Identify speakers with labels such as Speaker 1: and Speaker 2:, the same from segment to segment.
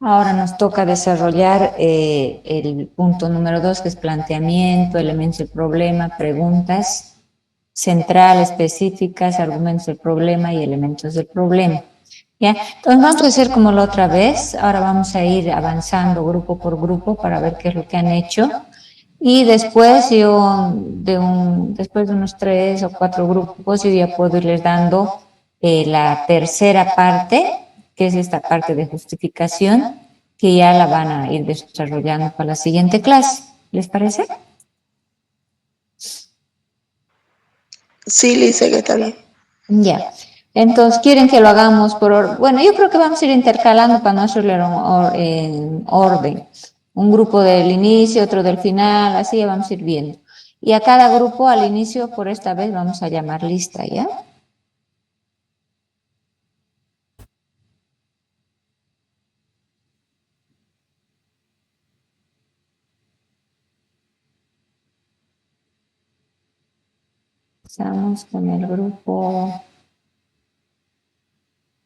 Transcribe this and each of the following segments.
Speaker 1: Ahora nos toca desarrollar el punto número 2, que es planteamiento, elementos del problema, preguntas, central, específicas, argumentos del problema y elementos del problema. ¿Ya? Entonces vamos a hacer como la otra vez. Ahora vamos a ir avanzando grupo por grupo para ver qué es lo que han hecho. Y después después de unos 3 o 4 grupos, yo ya puedo irles dando la tercera parte, que es esta parte de justificación, que ya la van a ir desarrollando para la siguiente clase. ¿Les parece?
Speaker 2: Sí, Lice, que está bien.
Speaker 1: Ya. Entonces, ¿quieren que lo hagamos por orden? Bueno, yo creo que vamos a ir intercalando para no hacerlo en orden. Un grupo del inicio, otro del final, así ya vamos a ir viendo. Y a cada grupo al inicio, por esta vez, vamos a llamar lista, ¿ya? Empezamos con el grupo.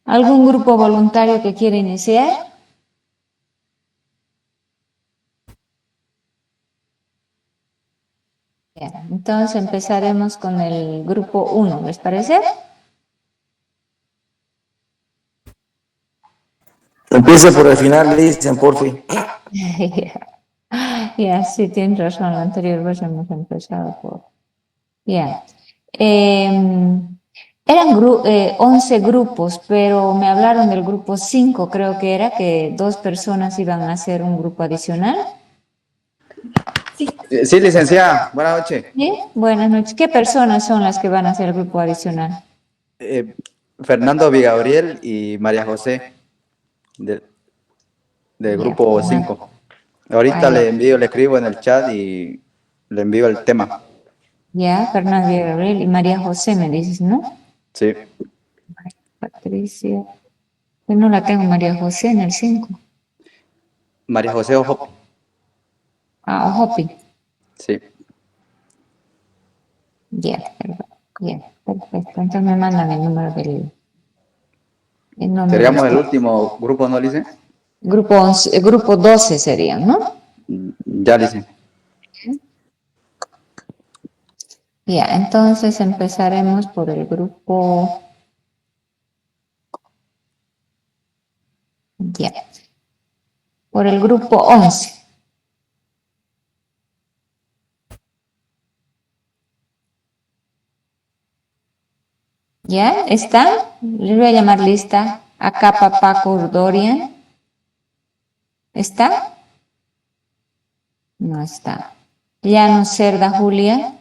Speaker 1: ¿Algún grupo voluntario que quiera iniciar? Bien, entonces empezaremos con el grupo 1, ¿les parece?
Speaker 3: Empiece por el final, dicen, por fin.
Speaker 1: Ya, sí, tienes razón, la anterior vez hemos empezado por... Ya. Eran 11 grupos, pero me hablaron del grupo 5, creo que era que 2 personas iban a hacer un grupo adicional.
Speaker 3: Sí, licenciada, buenas noches.
Speaker 1: ¿Sí? Buenas noches. ¿Qué personas son las que van a hacer el grupo adicional?
Speaker 3: Fernando Vigabriel y María José, del
Speaker 1: Ya,
Speaker 3: grupo 5. Ahorita le envío, le escribo en el chat y le envío el tema.
Speaker 1: ya, Fernando Gabriel y María José, me dices, ¿no?
Speaker 3: Sí.
Speaker 1: Patricia. Yo no la tengo, María José, en el 5.
Speaker 3: María José Ojo.
Speaker 1: Ah, Ojopi.
Speaker 3: Sí.
Speaker 1: Ya, perfecto. Entonces me mandan el número el nombre
Speaker 3: Seríamos el
Speaker 1: del
Speaker 3: último grupo, ¿no, Lice?
Speaker 1: grupo 11, grupo 12 serían, ¿no?
Speaker 3: Ya, Lice.
Speaker 1: Ya, entonces empezaremos por el grupo. Ya. Por el grupo 11. ¿Ya? ¿Están? Les voy a llamar lista. Acá Paco Dorian. ¿Está? No está. Llano Cerda Julia.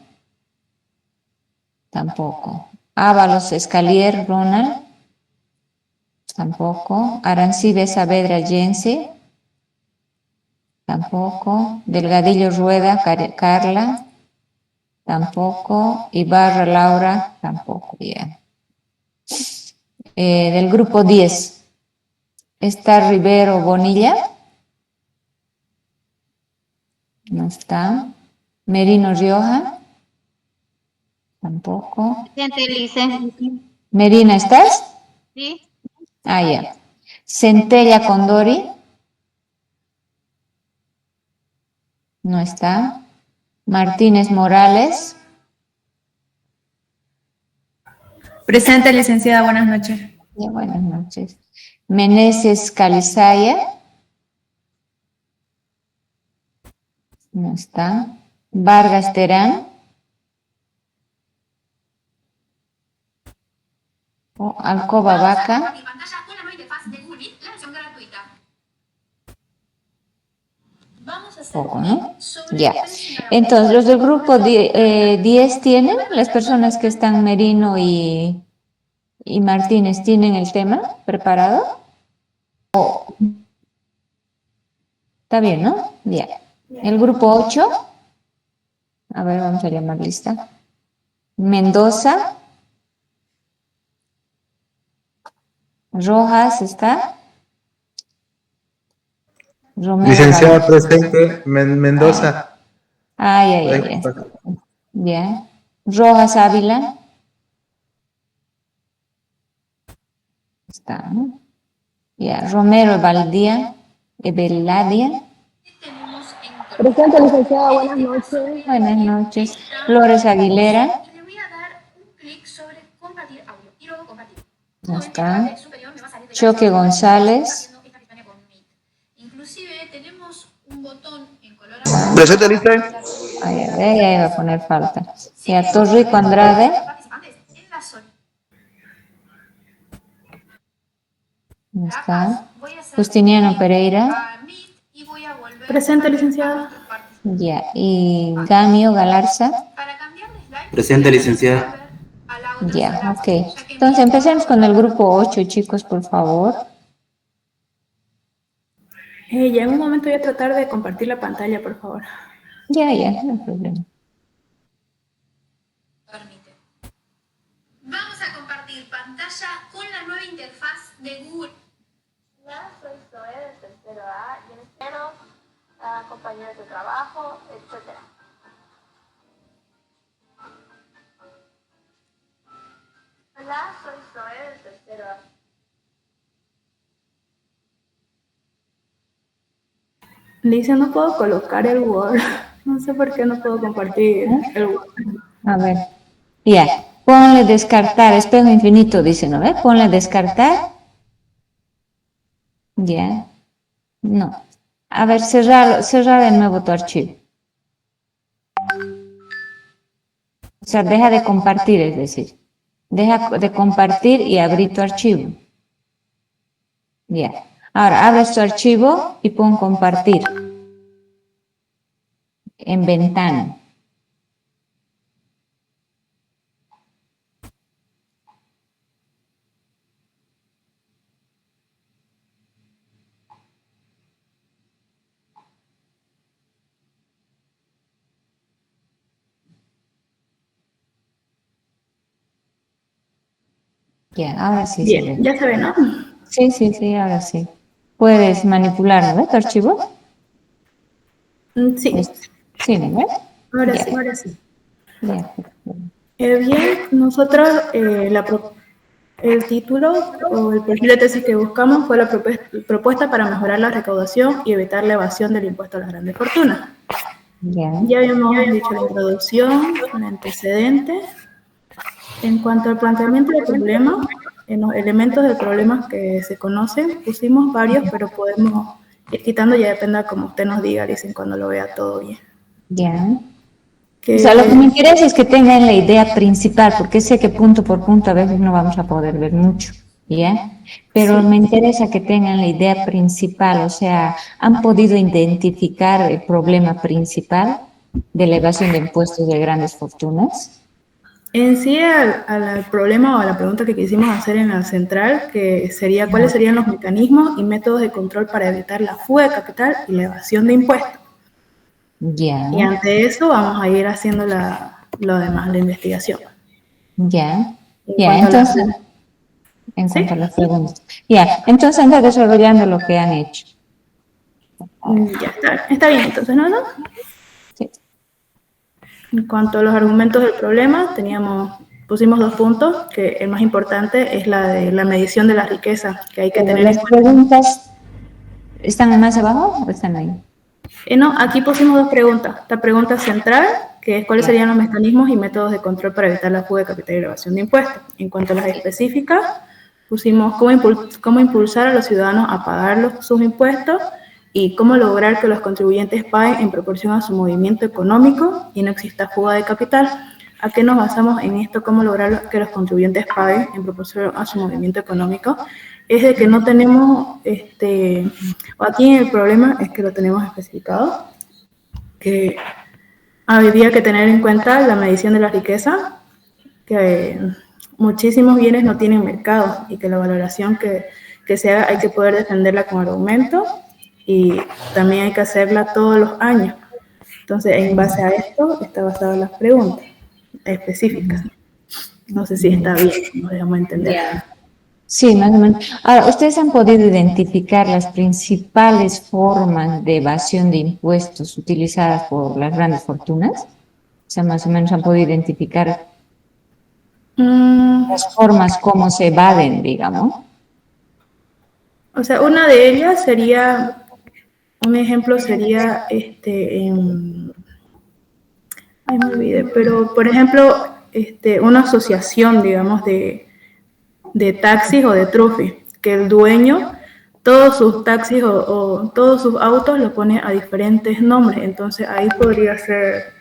Speaker 1: Tampoco. Ábalos Escalier Ronald. Tampoco. Arancibia Saavedra Yense. Tampoco. Delgadillo Rueda Carla. Tampoco. Ibarra Laura. Tampoco. Bien. Del grupo 10. Está Rivero Bonilla. No está. Merino Rioja. Tampoco.
Speaker 4: Presente, Lice.
Speaker 1: Merina, ¿estás?
Speaker 4: Sí.
Speaker 1: Ah, ya. Centella Condori. No está. Martínez Morales.
Speaker 5: Presente, licenciada, buenas noches.
Speaker 1: Ya, buenas noches. Meneses Calizaya. No está. Vargas Terán. Alcoba Vaca. Poco, ¿no? Ya. Entonces, los del grupo 10 tienen, las personas que están Merino y Martínez, ¿tienen el tema preparado? Está bien, ¿no? Ya. El grupo 8, a ver, vamos a llamar lista. Mendoza. Rojas, ¿está? Romero
Speaker 6: Licenciada
Speaker 1: Valdés.
Speaker 6: presente, Mendoza.
Speaker 1: Ya. Ya. Rojas Ávila. Está, ¿no? Ya. Romero Valdía. Eveladia.
Speaker 2: Presente, licenciada, buenas noches.
Speaker 1: Buenas noches. Flores Aguilera.
Speaker 4: Y le voy a dar un clic sobre compartir audio. Y luego compartir.
Speaker 1: Ya está. Choque González.
Speaker 4: Inclusive tenemos un botón en color azul.
Speaker 6: Presente, lista.
Speaker 1: Ay, a ver, ahí va a poner falta. Y a Torrico Andrade.
Speaker 4: Participantes en la zona.
Speaker 1: Ya está. Justiniano Pereira.
Speaker 5: Presente, licenciada.
Speaker 1: Ya. Y Gamio Galarza.
Speaker 7: Presente, licenciada.
Speaker 1: Ya, ok. Entonces empecemos con el grupo 8, chicos, por favor.
Speaker 5: Ya en un momento voy a tratar de compartir la pantalla, por favor.
Speaker 1: Ya, no hay problema.
Speaker 4: Permite. Vamos a compartir pantalla con la nueva interfaz de Google.
Speaker 2: Hola, soy Zoe del tercero A y en espero a compañeros de trabajo, etc. Hola, soy Zoe del tercero A.
Speaker 5: Licia, no puedo colocar el Word. No sé por qué no puedo compartir el Word.
Speaker 1: A ver. Ya. Ponle descartar. Espejo infinito, dice, ¿no ves? Ponle descartar. Ya. No. A ver, cerrar de nuevo tu archivo. O sea, deja de compartir, es decir. Deja de compartir y abrir tu archivo. Ya. Ahora, abres tu archivo y pon compartir. En ventana. Ya, ahora sí se ve.
Speaker 5: Bien, ya se ve, ¿no?
Speaker 1: Sí, ahora sí. Puedes manipular, ¿no ves tu archivo?
Speaker 5: Sí,
Speaker 1: Sí, ¿no ves?
Speaker 5: ahora
Speaker 1: Ya.
Speaker 5: sí, ahora sí.
Speaker 1: Ya.
Speaker 5: Bien, nosotros el título o el perfil de tesis que buscamos fue la propuesta para mejorar la recaudación y evitar la evasión del impuesto a las grandes fortunas.
Speaker 1: Ya.
Speaker 5: Ya habíamos dicho la introducción, el antecedente. En cuanto al planteamiento del problema, en los elementos del problema que se conocen, pusimos varios, pero podemos ir quitando, ya depende como usted nos diga, dicen cuando lo vea todo bien.
Speaker 1: Ya.
Speaker 5: Que,
Speaker 1: O sea, lo que me interesa es que tengan la idea principal, porque sé que punto por punto a veces no vamos a poder ver mucho, ¿ya? Pero
Speaker 5: Sí.
Speaker 1: me interesa que tengan la idea principal, o sea, ¿han podido identificar el problema principal de la evasión de impuestos de grandes fortunas?
Speaker 5: En sí, al problema o a la pregunta que quisimos hacer en la central, que sería cuáles serían los mecanismos y métodos de control para evitar la fuga de capital y la evasión de impuestos.
Speaker 1: Ya.
Speaker 5: Y ante eso vamos a ir haciendo lo demás, la investigación.
Speaker 1: Ya.
Speaker 5: En
Speaker 1: Ya,
Speaker 5: cuanto a las-
Speaker 1: entonces, en
Speaker 5: ¿Sí?
Speaker 1: cuanto a las preguntas. Ya, entonces anda desarrollando lo que han hecho.
Speaker 5: Ya está bien, entonces, ¿no?
Speaker 1: Sí.
Speaker 5: En cuanto a los argumentos del problema, pusimos 2 puntos, que el más importante es la de la medición de la riqueza, que hay que tener en
Speaker 1: Las
Speaker 5: cuenta.
Speaker 1: preguntas, ¿están más abajo o están ahí?
Speaker 5: No, aquí pusimos 2 preguntas. La pregunta central, que es cuáles serían los mecanismos y métodos de control para evitar la fuga de capital y la evasión de impuestos. En cuanto a las específicas, pusimos cómo impulsar a los ciudadanos a pagar sus impuestos y cómo lograr que los contribuyentes paguen en proporción a su movimiento económico y no exista fuga de capital. ¿A qué nos basamos en esto? ¿Cómo lograr que los contribuyentes paguen en proporción a su movimiento económico? Es de que no tenemos, o aquí el problema es que lo tenemos especificado, que habría que tener en cuenta la medición de la riqueza, que muchísimos bienes no tienen mercado y que la valoración que se haga hay que poder defenderla con argumentos y también hay que hacerla todos los años. Entonces, en base a esto, está basada las preguntas específicas. No sé si está bien, nos dejamos entender.
Speaker 1: Sí, más o menos. Ahora, ¿ustedes han podido identificar las principales formas de evasión de impuestos utilizadas por las grandes fortunas? O sea, más o menos han podido identificar las formas como se evaden, digamos.
Speaker 5: O sea, una de ellas sería Un ejemplo sería, ay, me olvidé, pero por ejemplo, una asociación, digamos, de taxis o de trufi, que el dueño, todos sus taxis o todos sus autos lo pone a diferentes nombres, entonces ahí podría ser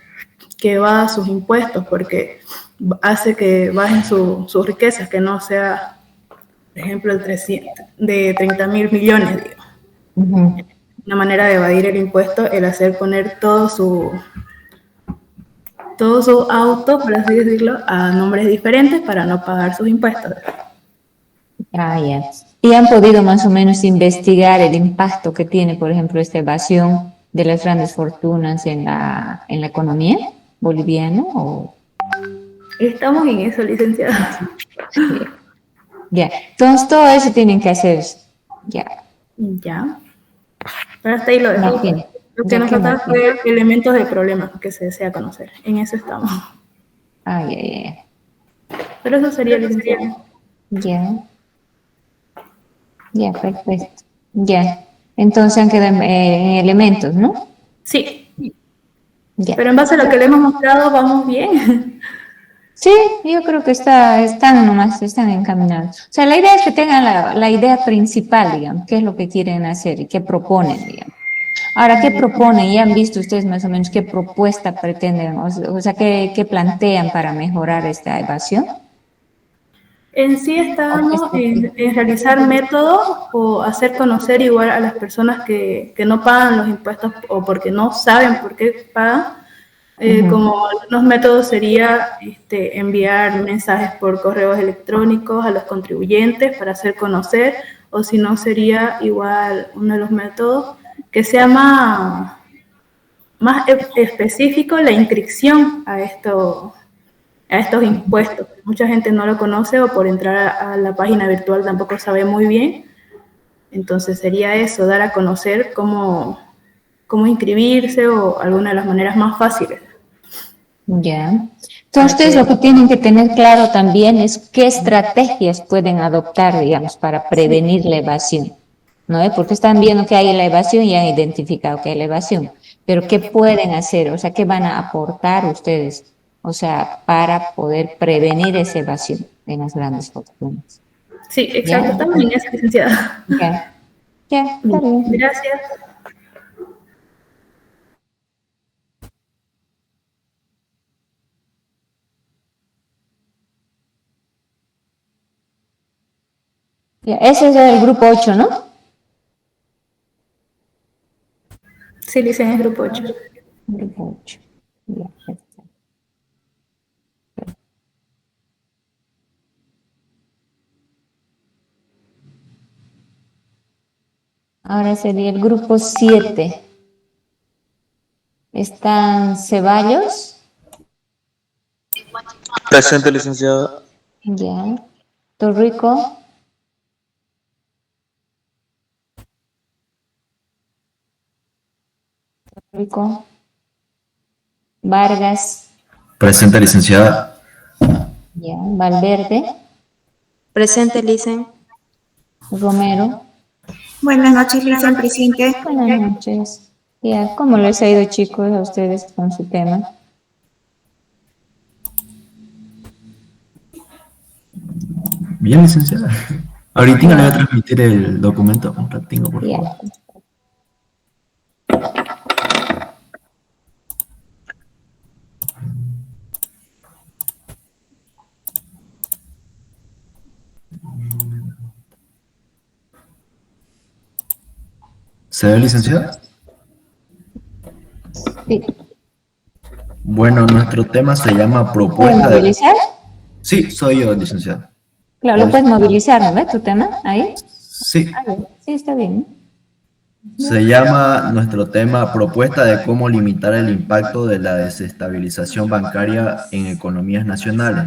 Speaker 5: que evada sus impuestos, porque hace que bajen sus riquezas, que no sea, por ejemplo, de 30.000 millones, digamos.
Speaker 1: Ujú.
Speaker 5: Una manera de evadir el impuesto, el hacer poner todo su auto, por así decirlo, a nombres diferentes para no pagar sus impuestos.
Speaker 1: Ah, ya. ¿Y han podido más o menos investigar el impacto que tiene, por ejemplo, esta evasión de las grandes fortunas en la economía boliviana? O...
Speaker 5: Estamos en eso, licenciada.
Speaker 1: Ya. Entonces, todo eso tienen que hacer. Ya.
Speaker 5: Ya. Pero hasta ahí lo dejo.
Speaker 1: No tiene.
Speaker 5: Lo que
Speaker 1: Ya,
Speaker 5: nos
Speaker 1: ¿qué
Speaker 5: falta
Speaker 1: más tiene?
Speaker 5: fue elementos de problema que se desea conocer. En eso estamos.
Speaker 1: Ah, ya, ya,
Speaker 5: Pero eso sería, licenciada.
Speaker 1: ya. Ya, perfecto. Ya. Entonces han quedado en elementos, ¿no?
Speaker 5: Sí.
Speaker 1: Ya.
Speaker 5: Pero en base a lo que le hemos mostrado, vamos bien.
Speaker 1: Sí, yo creo que están encaminados. O sea, la idea es que tengan la idea principal, digamos, qué es lo que quieren hacer y qué proponen, digamos. Ahora, ¿qué proponen? ¿Ya han visto ustedes más o menos qué propuesta pretenden? O sea, ¿qué plantean para mejorar esta evasión?
Speaker 5: En sí
Speaker 1: ¿O qué
Speaker 5: estábamos
Speaker 1: estrategia?
Speaker 5: en realizar métodos o hacer conocer igual a las personas que no pagan los impuestos o porque no saben por qué pagan. Como algunos métodos sería enviar mensajes por correos electrónicos a los contribuyentes para hacer conocer, o si no sería igual uno de los métodos que sea más específico la inscripción a estos impuestos. Mucha gente no lo conoce o por entrar a la página virtual tampoco sabe muy bien. Entonces sería eso, dar a conocer cómo inscribirse o alguna de las maneras más fáciles.
Speaker 1: Ya. Entonces, ustedes lo que tienen que tener claro también es qué estrategias pueden adoptar, digamos, para prevenir la evasión, ¿no? Porque están viendo que hay la evasión y han identificado que hay la evasión, pero ¿qué pueden hacer? O sea, ¿qué van a aportar ustedes? O sea, para poder prevenir esa evasión en las grandes fortunas.
Speaker 5: Sí,
Speaker 1: ¿Ya?
Speaker 5: exacto, estamos en eso, licenciada.
Speaker 1: Ya, ya, está bien.
Speaker 5: Gracias.
Speaker 1: Ya, ese es el grupo 8, ¿no?
Speaker 5: Sí, licencia es grupo 8.
Speaker 1: Grupo 8. Ya, perfecto. Ahora sería el grupo 7. Están Ceballos,
Speaker 6: Presente, licenciada.
Speaker 1: ya. Torrico, Torrico, Vargas,
Speaker 7: Presente, licenciada.
Speaker 1: ya. Valverde,
Speaker 8: Presente, Licen.
Speaker 1: Romero.
Speaker 8: Buenas noches, Licen, presente.
Speaker 1: Buenas noches. Ya, ¿cómo les ha ido, chicos, a ustedes con su tema?
Speaker 7: Bien, licenciada. Ahorita le voy a transmitir el documento. Un ratingo, por
Speaker 1: Ya.
Speaker 7: favor. ¿Se ve, licenciada?
Speaker 1: Sí.
Speaker 7: Bueno, nuestro tema se llama
Speaker 1: ¿Puedes
Speaker 7: propuesta de...
Speaker 1: movilizar?
Speaker 7: Sí, soy yo, licenciada.
Speaker 1: Claro, lo puedes movilizar, ¿no ves tu tema? Ahí.
Speaker 7: Sí,
Speaker 1: Ah, bien. Sí, está bien.
Speaker 7: se llama nuestro tema propuesta de cómo limitar el impacto de la desestabilización bancaria en economías nacionales.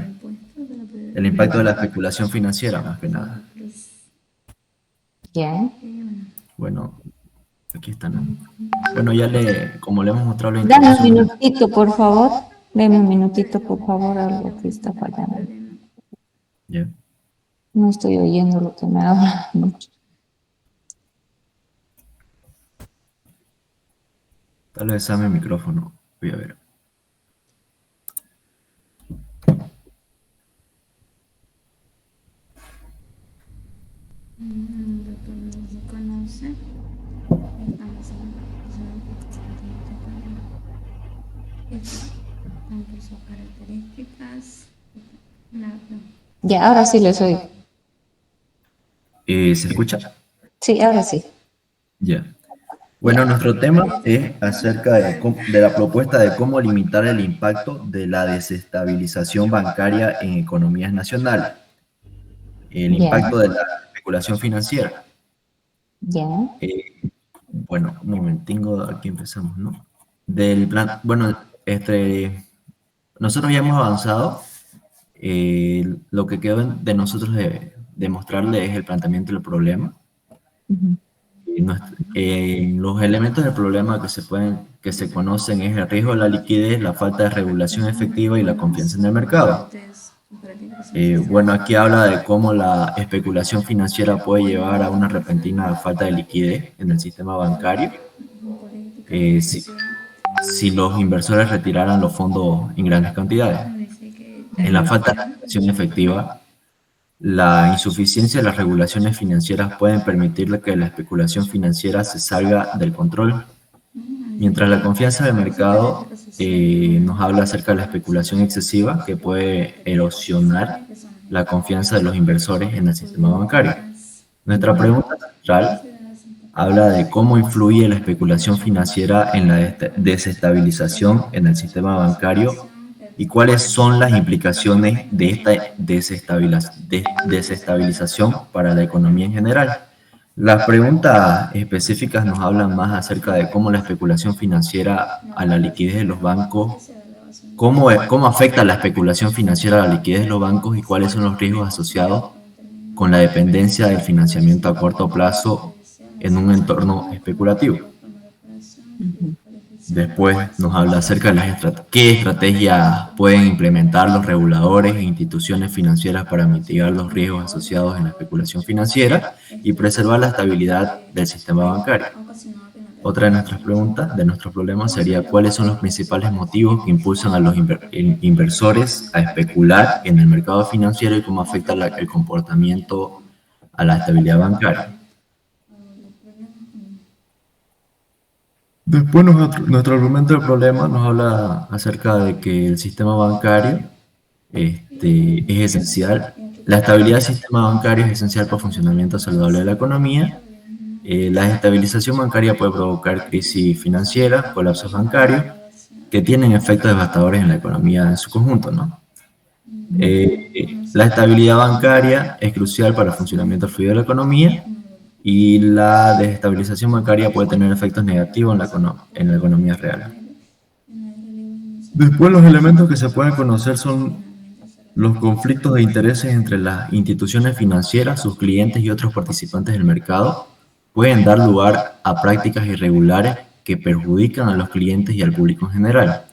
Speaker 7: El impacto de la especulación financiera, más que nada.
Speaker 1: Ya.
Speaker 7: Bueno, aquí están. Bueno, como le hemos mostrado la
Speaker 1: Dame un
Speaker 7: introducción.
Speaker 1: minutito, por favor. Dame un minutito, por favor, algo que está fallando.
Speaker 7: Ya.
Speaker 1: No estoy oyendo lo que me habla mucho.
Speaker 7: Tal vez sea mi micrófono. Voy a ver.
Speaker 1: Ya, ahora sí les oigo.
Speaker 7: ¿Se escucha?
Speaker 1: Sí, ahora sí.
Speaker 7: Ya. Bueno, nuestro tema es acerca de la propuesta de cómo limitar el impacto de la desestabilización bancaria en economías nacionales, el
Speaker 1: Ya,
Speaker 7: impacto de la especulación financiera.
Speaker 1: ya.
Speaker 7: Bueno, un momentingo, aquí empezamos, ¿no? Del plan, bueno, nosotros ya hemos avanzado. Lo que queda de nosotros de mostrarle es el planteamiento del problema.
Speaker 1: Ujú.
Speaker 7: Los elementos del problema que se conocen es el riesgo de la liquidez, la falta de regulación efectiva y la confianza en el mercado. Bueno, aquí habla de cómo la especulación financiera puede llevar a una repentina falta de liquidez en el sistema bancario. Si los inversores retiraran los fondos en grandes cantidades. En la falta de regulación efectiva, la insuficiencia de las regulaciones financieras pueden permitir que la especulación financiera se salga del control, mientras la confianza del mercado nos habla acerca de la especulación excesiva que puede erosionar la confianza de los inversores en el sistema bancario. Nuestra pregunta central habla de cómo influye la especulación financiera en la desestabilización en el sistema bancario y cuáles son las implicaciones de esta desestabilización para la economía en general. Las preguntas específicas nos hablan más acerca de cómo la especulación financiera a la liquidez de los bancos, cómo afecta la especulación financiera a la liquidez de los bancos y cuáles son los riesgos asociados con la dependencia del financiamiento a corto plazo en un entorno especulativo. Después nos habla acerca de qué estrategias pueden implementar los reguladores e instituciones financieras para mitigar los riesgos asociados en la especulación financiera y preservar la estabilidad del sistema bancario. Otra de nuestras preguntas, de nuestros problemas, sería cuáles son los principales motivos que impulsan a los inversores a especular en el mercado financiero y cómo afecta el comportamiento a la estabilidad bancaria. Después nuestro argumento del problema nos habla acerca de que el sistema bancario es esencial. La estabilidad del sistema bancario es esencial para el funcionamiento saludable de la economía. La desestabilización bancaria puede provocar crisis financiera, colapsos bancarios, que tienen efectos devastadores en la economía en su conjunto, ¿no? La estabilidad bancaria es crucial para el funcionamiento fluido de la economía. Y la desestabilización bancaria puede tener efectos negativos en la economía real. Después, los elementos que se pueden conocer son los conflictos de intereses entre las instituciones financieras, sus clientes y otros participantes del mercado. Pueden dar lugar a prácticas irregulares que perjudican a los clientes y al público en general.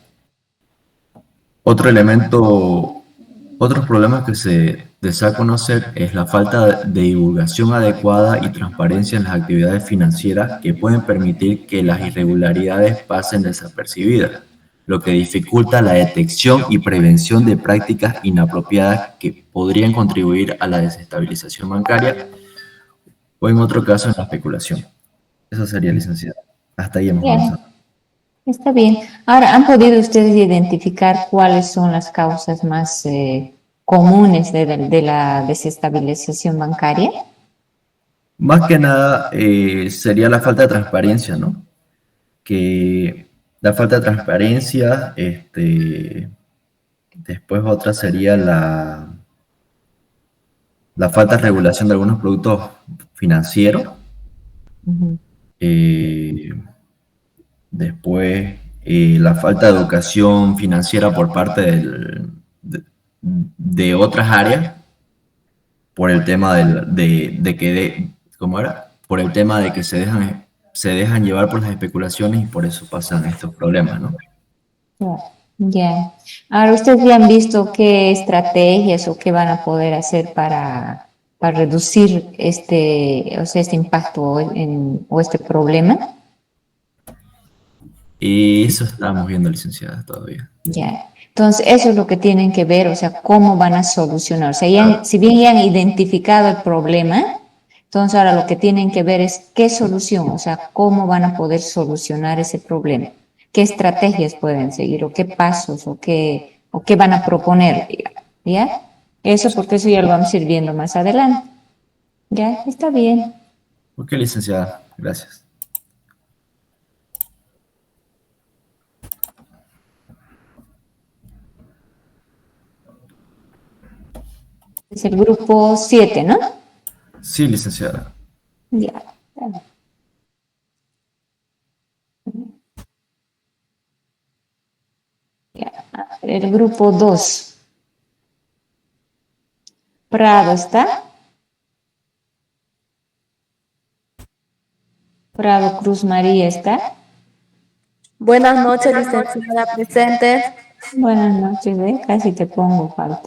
Speaker 7: Otros problemas que se desea conocer es la falta de divulgación adecuada y transparencia en las actividades financieras que pueden permitir que las irregularidades pasen desapercibidas, lo que dificulta la detección y prevención de prácticas inapropiadas que podrían contribuir a la desestabilización bancaria o en otro caso en la especulación. Eso sería, licenciada. Hasta ahí hemos avanzado.
Speaker 1: Está bien. Ahora, ¿han podido ustedes identificar cuáles son las causas más comunes de la desestabilización bancaria?
Speaker 7: Más que nada sería la falta de transparencia, ¿no? Que la falta de transparencia, después otra sería la falta de regulación de algunos productos financieros.
Speaker 1: Uh-huh.
Speaker 7: Después, la falta de educación financiera por parte de otras áreas, por el tema por el tema de que se dejan llevar por las especulaciones y por eso pasan estos problemas, ¿no?
Speaker 1: Ya. Ahora, ¿ustedes ya han visto qué estrategias o qué van a poder hacer para reducir este impacto o este problema?
Speaker 7: Y eso estamos viendo, licenciada, todavía.
Speaker 1: Ya. Entonces, eso es lo que tienen que ver, o sea, cómo van a solucionar. O sea, si bien ya han identificado el problema, entonces ahora lo que tienen que ver es qué solución, o sea, cómo van a poder solucionar ese problema, qué estrategias pueden seguir, o qué pasos, o qué van a proponer, ¿ya? Eso porque eso ya lo vamos a ir viendo más adelante. Ya, está bien.
Speaker 7: Ok, licenciada, gracias.
Speaker 1: Es el grupo 7, ¿no?
Speaker 7: Sí, licenciada.
Speaker 1: Ya. Ya. El grupo 2. Prado está. Prado Cruz María está.
Speaker 8: Buenas noches, licenciada presente.
Speaker 1: Buenas noches, casi te pongo falta.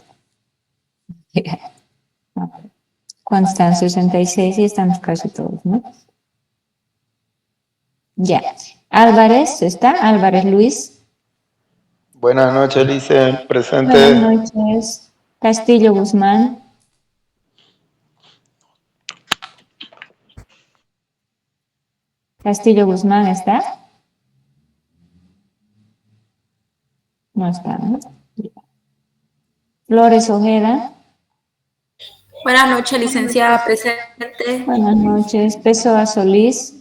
Speaker 1: ¿Cuántos están? 66 y estamos casi todos, ¿no? Ya. Álvarez está. Álvarez Luis.
Speaker 6: Buenas noches, Lice, presente.
Speaker 1: Buenas noches. Castillo Guzmán. Castillo Guzmán está. No está, ¿no? Flores Ojeda.
Speaker 8: Buenas noches, licenciada presente.
Speaker 1: Buenas noches. Pessoa Solís.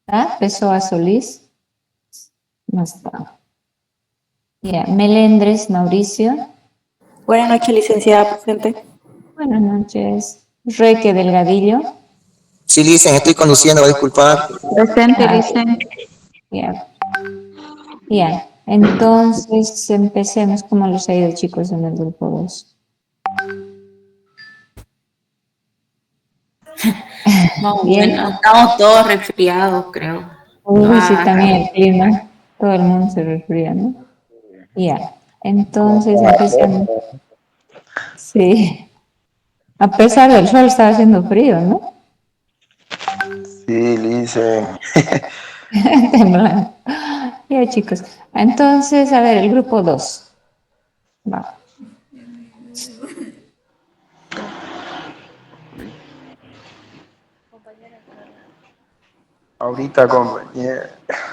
Speaker 1: ¿Está? Pessoa Solís. No está. Ya. Melendres Mauricio.
Speaker 8: Buenas noches, licenciada presente.
Speaker 1: Buenas noches. Reque Delgadillo.
Speaker 9: Sí, Licen, estoy conduciendo, va a disculpar.
Speaker 8: Presente, Licen.
Speaker 1: Ya. Ya. Entonces, empecemos. ¿Cómo los ha ido, chicos, en el grupo 2?
Speaker 10: Bueno, estamos todos resfriados, creo.
Speaker 1: Uy, sí, también el clima. Todo el mundo se resfría, ¿no? Ya. Entonces, empezamos. Sí. A pesar del sol, estaba haciendo frío, ¿no?
Speaker 6: Sí, Licen.
Speaker 1: Temblando. Ya, chicos. Entonces, a ver, el grupo 2. Va.
Speaker 6: Ahorita, compañera,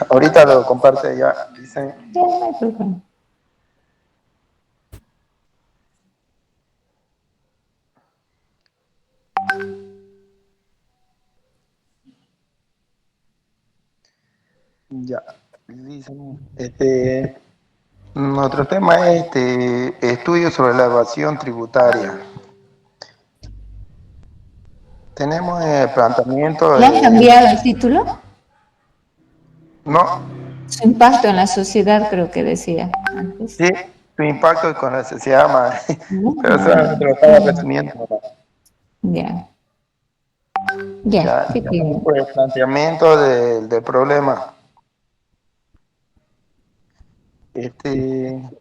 Speaker 6: ahorita lo comparte ya, Licen.
Speaker 1: Ya, no hay problema.
Speaker 6: Ya, Licen. Nuestro tema es estudio sobre la evasión tributaria. Tenemos el planteamiento
Speaker 1: ¿Le han
Speaker 6: de...
Speaker 1: cambiado el título?
Speaker 6: No,
Speaker 1: Su impacto en la sociedad, creo que decía antes.
Speaker 6: sí, su impacto con la sociedad,
Speaker 1: No,
Speaker 6: pero eso
Speaker 1: no.
Speaker 6: lo estaba resumiendo.
Speaker 1: Ya. Ya, ¿qué
Speaker 6: Ya
Speaker 1: tiene?
Speaker 6: por el planteamiento del problema. En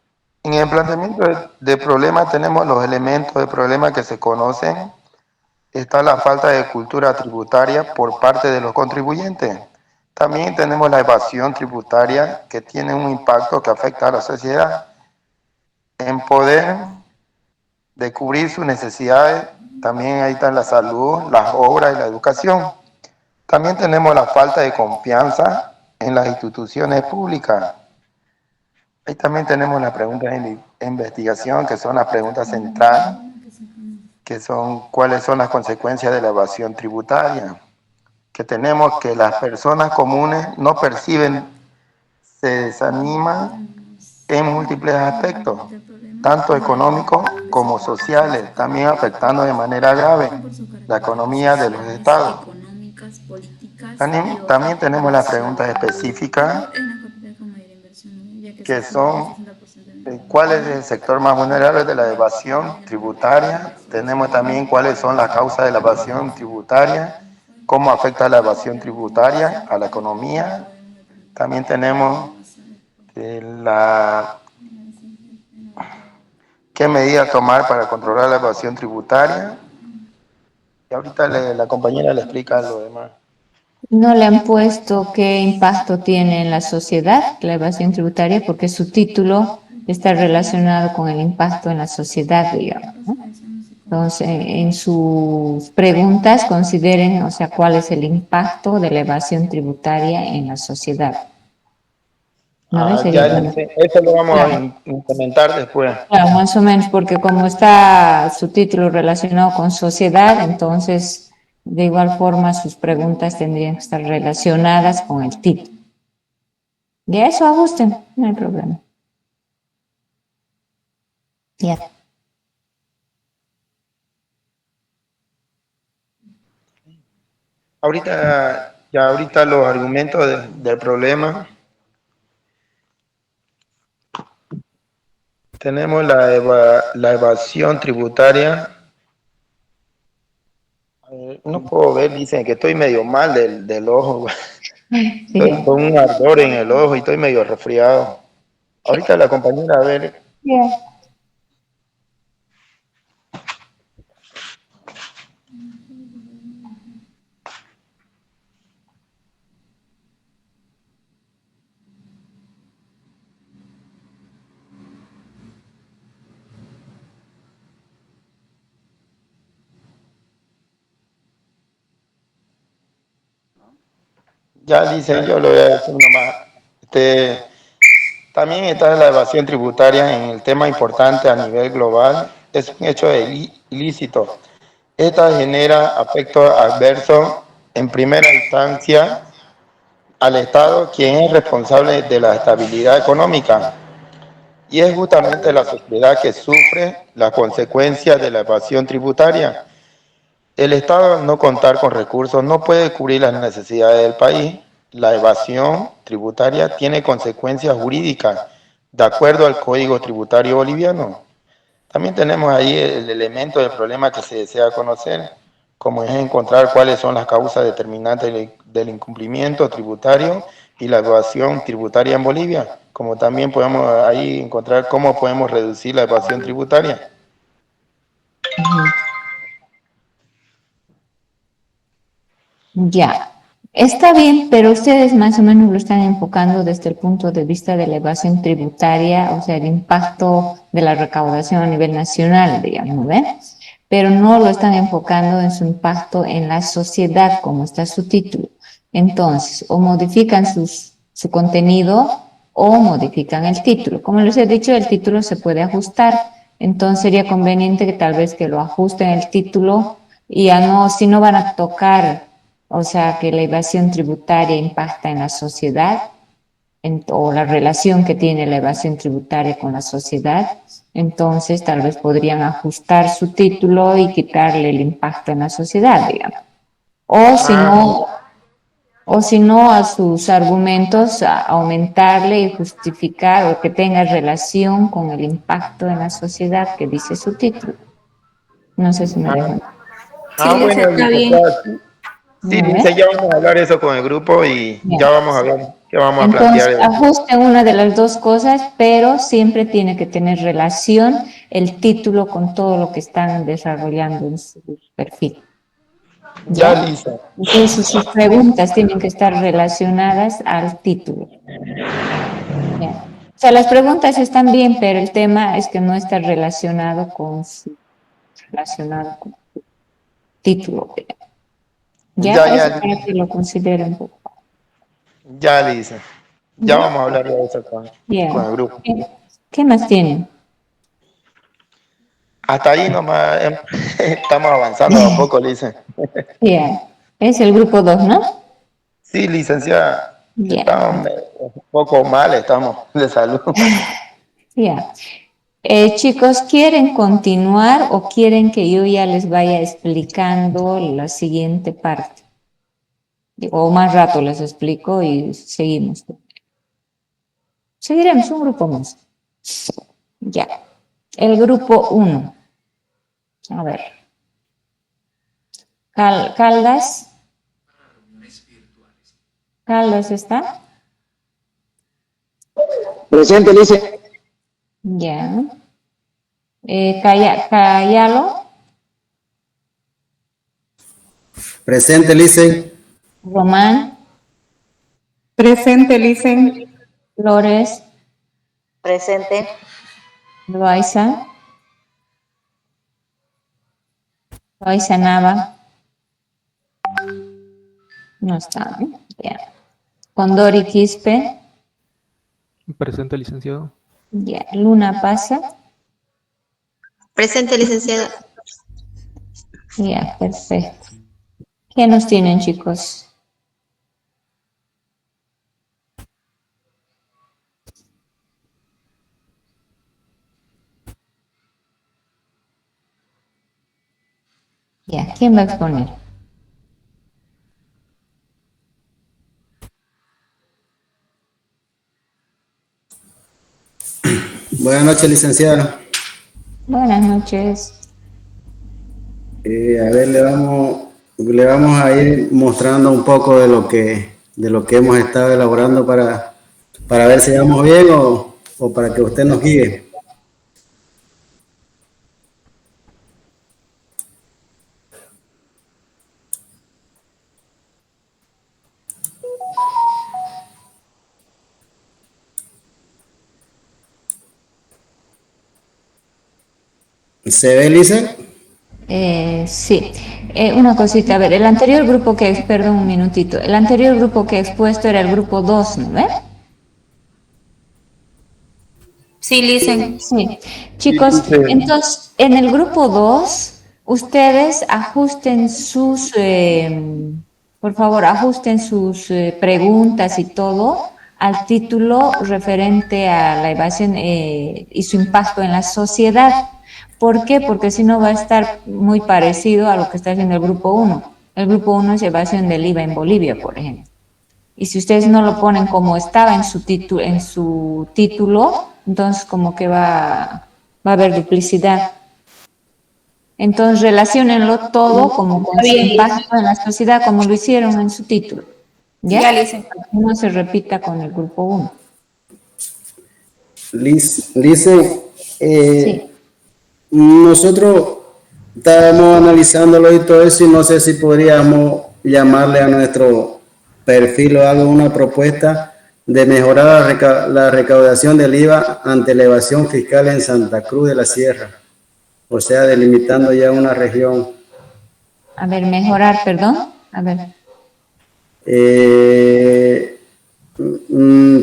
Speaker 6: el planteamiento del problema tenemos los elementos del problema que se conocen. Está la falta de cultura tributaria por parte de los contribuyentes. También tenemos la evasión tributaria que tiene un impacto que afecta a la sociedad en poder de cubrir sus necesidades. También ahí están la salud, las obras y la educación. También tenemos la falta de confianza en las instituciones públicas. Ahí también tenemos las preguntas de investigación, que son las preguntas centrales, que son cuáles son las consecuencias de la evasión tributaria. Que tenemos que las personas comunes no perciben, se desaniman en múltiples aspectos, tanto económicos como sociales, también afectando de manera grave la economía de los estados. También tenemos las preguntas específicas, que son cuál es el sector más vulnerable de la evasión tributaria. Tenemos también cuáles son las causas de la evasión tributaria, cómo afecta la evasión tributaria a la economía. También tenemos qué medidas tomar para controlar la evasión tributaria. Y ahorita la compañera le explica lo demás.
Speaker 1: No le han puesto qué impacto tiene en la sociedad la evasión tributaria porque su título está relacionado con el impacto en la sociedad, digamos, ¿no? Entonces, en sus preguntas consideren, o sea, cuál es el impacto de la evasión tributaria en la sociedad. ¿No ves? Sería
Speaker 6: Ya
Speaker 1: bueno.
Speaker 6: dice, eso lo vamos a
Speaker 1: Claro.
Speaker 6: implementar después.
Speaker 1: Claro, más o menos, porque como está su título relacionado con sociedad, entonces de igual forma sus preguntas tendrían que estar relacionadas con el título. Y a eso ajusten, no hay problema. Ya.
Speaker 6: Ahorita los argumentos del problema. Tenemos la evasión tributaria. No puedo ver, dicen que estoy medio mal del ojo. Estoy con un ardor en el ojo y estoy medio resfriado. Ahorita la compañera, a ver. Ya dicen, yo lo voy a decir nomás. También está la evasión tributaria en el tema importante a nivel global. Es un hecho ilícito. Esta genera efectos adversos en primera instancia al Estado, quien es responsable de la estabilidad económica. Y es justamente la sociedad que sufre las consecuencias de la evasión tributaria. El Estado, al no contar con recursos, no puede cubrir las necesidades del país. La evasión tributaria tiene consecuencias jurídicas, de acuerdo al Código Tributario Boliviano. También tenemos ahí el elemento del problema que se desea conocer, como es encontrar cuáles son las causas determinantes del incumplimiento tributario y la evasión tributaria en Bolivia, como también podemos ahí encontrar cómo podemos reducir la evasión tributaria.
Speaker 1: Ya, está bien, pero ustedes más o menos lo están enfocando desde el punto de vista de la evasión tributaria, o sea, el impacto de la recaudación a nivel nacional, digamos, ¿ven? Pero no lo están enfocando en su impacto en la sociedad, como está su título. Entonces, o modifican su contenido o modifican el título. Como les he dicho, el título se puede ajustar, entonces sería conveniente que tal vez que lo ajusten el título y ya no, si no van a tocar, o sea, que la evasión tributaria impacta en la sociedad o la relación que tiene la evasión tributaria con la sociedad, entonces tal vez podrían ajustar su título y quitarle el impacto en la sociedad, digamos. O si no a sus argumentos aumentarle y justificar o que tenga relación con el impacto en la sociedad que dice su título. No sé si me dejan.
Speaker 6: Bueno, licenciada. Sí, dice, ya vamos a hablar eso con el grupo y ya vamos a ver qué vamos a plantear.
Speaker 1: Entonces, ajusten una de las dos cosas, pero siempre tiene que tener relación el título con todo lo que están desarrollando en su perfil.
Speaker 6: Ya, Lisa.
Speaker 1: Entonces, sus preguntas tienen que estar relacionadas al título. ¿Ya? O sea, las preguntas están bien, pero el tema es que no está relacionado con su título. Ya, eso para que lo consideren un poco.
Speaker 6: Ya, Lisa. Ya vamos a hablar de eso con el grupo.
Speaker 1: ¿Qué más tienen?
Speaker 6: Hasta ahí nomás estamos avanzando un poco, Lisa.
Speaker 1: Bien, es el grupo 2, ¿no?
Speaker 6: Sí, licenciada.
Speaker 1: Yeah.
Speaker 6: Estamos un poco mal, estamos de salud.
Speaker 1: Ya. Chicos, ¿quieren continuar o quieren que yo ya les vaya explicando la siguiente parte? O más rato les explico y seguimos. Seguiremos un grupo más. Ya. El grupo 1. A ver. Caldas. ¿Caldas está?
Speaker 9: Presente, dice.
Speaker 1: Ya. Cayalo.
Speaker 11: Presente, Lice.
Speaker 1: Román.
Speaker 8: Presente, Licen.
Speaker 1: Flores.
Speaker 11: Presente.
Speaker 1: Loaiza. Loaiza Nava. No está, ¿no? Bien. Condori Quispe.
Speaker 12: Presente, licenciado.
Speaker 1: Ya. Luna Pasa.
Speaker 11: Presente, licenciada.
Speaker 1: Ya, perfecto. ¿Qué nos tienen, chicos? Ya, ¿quién va a exponer?
Speaker 13: Buenas noches, licenciada.
Speaker 1: Buenas noches.
Speaker 13: A ver, le vamos a ir mostrando un poco de lo que hemos estado elaborando para ver si vamos bien o para que usted nos guíe. ¿Se ve, Lisa?
Speaker 1: Sí. Una cosita, a ver, el anterior grupo perdón un minutito, el anterior grupo que he expuesto era el grupo 2, ¿no ve?
Speaker 10: Sí, Licen.
Speaker 1: Sí. Chicos, entonces, en el grupo 2, ustedes ajusten sus, por favor, ajusten sus preguntas y todo al título referente a la evasión y su impacto en la sociedad. ¿Por qué? Porque si no va a estar muy parecido a lo que está haciendo el grupo 1. El grupo 1 es evasión del IVA en Bolivia, por ejemplo. Y si ustedes no lo ponen como estaba en su título, entonces como que va a haber duplicidad. Entonces relaciónenlo todo como con su impacto en la sociedad, como lo hicieron en su título. ¿Ya?
Speaker 10: Ya, Licen.
Speaker 1: No se repita con el grupo 1.
Speaker 13: Licen,
Speaker 1: Sí.
Speaker 13: Nosotros estábamos analizándolo y todo eso y no sé si podríamos llamarle a nuestro perfil o algo, una propuesta de mejorar la recaudación del IVA ante la evasión fiscal en Santa Cruz de la Sierra, o sea, delimitando ya una región.
Speaker 1: A ver, mejorar, perdón. A ver.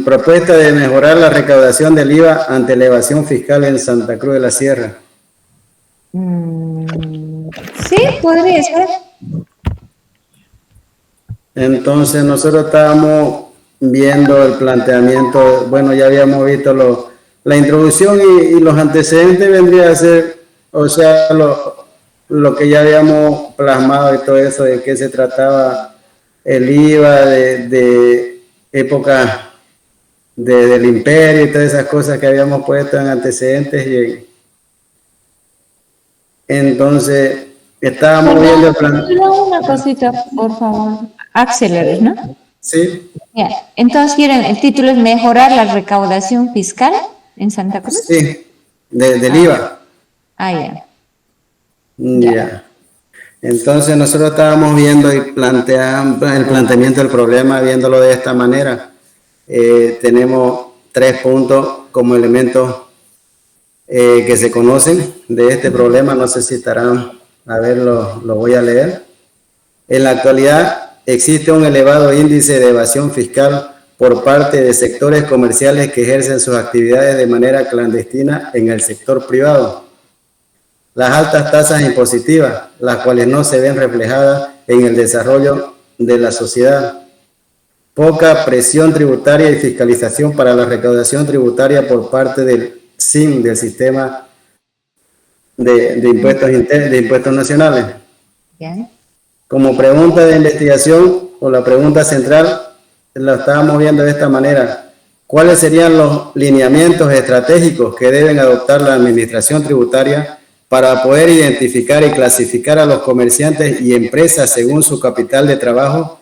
Speaker 13: Propuesta de mejorar la recaudación del IVA ante la evasión fiscal en Santa Cruz de la Sierra.
Speaker 1: Sí, podría ser.
Speaker 13: Entonces nosotros estábamos viendo el planteamiento, bueno, ya habíamos visto la introducción y los antecedentes vendría a ser, o sea, lo que ya habíamos plasmado y todo eso, de qué se trataba el IVA de época del imperio y todas esas cosas que habíamos puesto en antecedentes. Entonces, estábamos viendo el plan.
Speaker 1: Una cosita, por favor. Aceleres, ¿no?
Speaker 13: Sí.
Speaker 1: Ya. Entonces, ¿quieren? El título es mejorar la recaudación fiscal en Santa Cruz.
Speaker 13: Sí, del IVA.
Speaker 1: Ya.
Speaker 13: Ya. Entonces, nosotros estábamos viendo y el planteamiento del problema, viéndolo de esta manera. Tenemos 3 puntos como elementos que se conocen de este problema. No sé si estarán, a ver, lo voy a leer. En la actualidad existe un elevado índice de evasión fiscal por parte de sectores comerciales que ejercen sus actividades de manera clandestina en el sector privado. Las altas tasas impositivas, las cuales no se ven reflejadas en el desarrollo de la sociedad. Poca presión tributaria y fiscalización para la recaudación tributaria por parte del SIN, del sistema de impuestos nacionales.
Speaker 1: Bien.
Speaker 13: Como pregunta de investigación o la pregunta central, la estábamos viendo de esta manera. ¿Cuáles serían los lineamientos estratégicos que deben adoptar la administración tributaria para poder identificar y clasificar a los comerciantes y empresas según su capital de trabajo,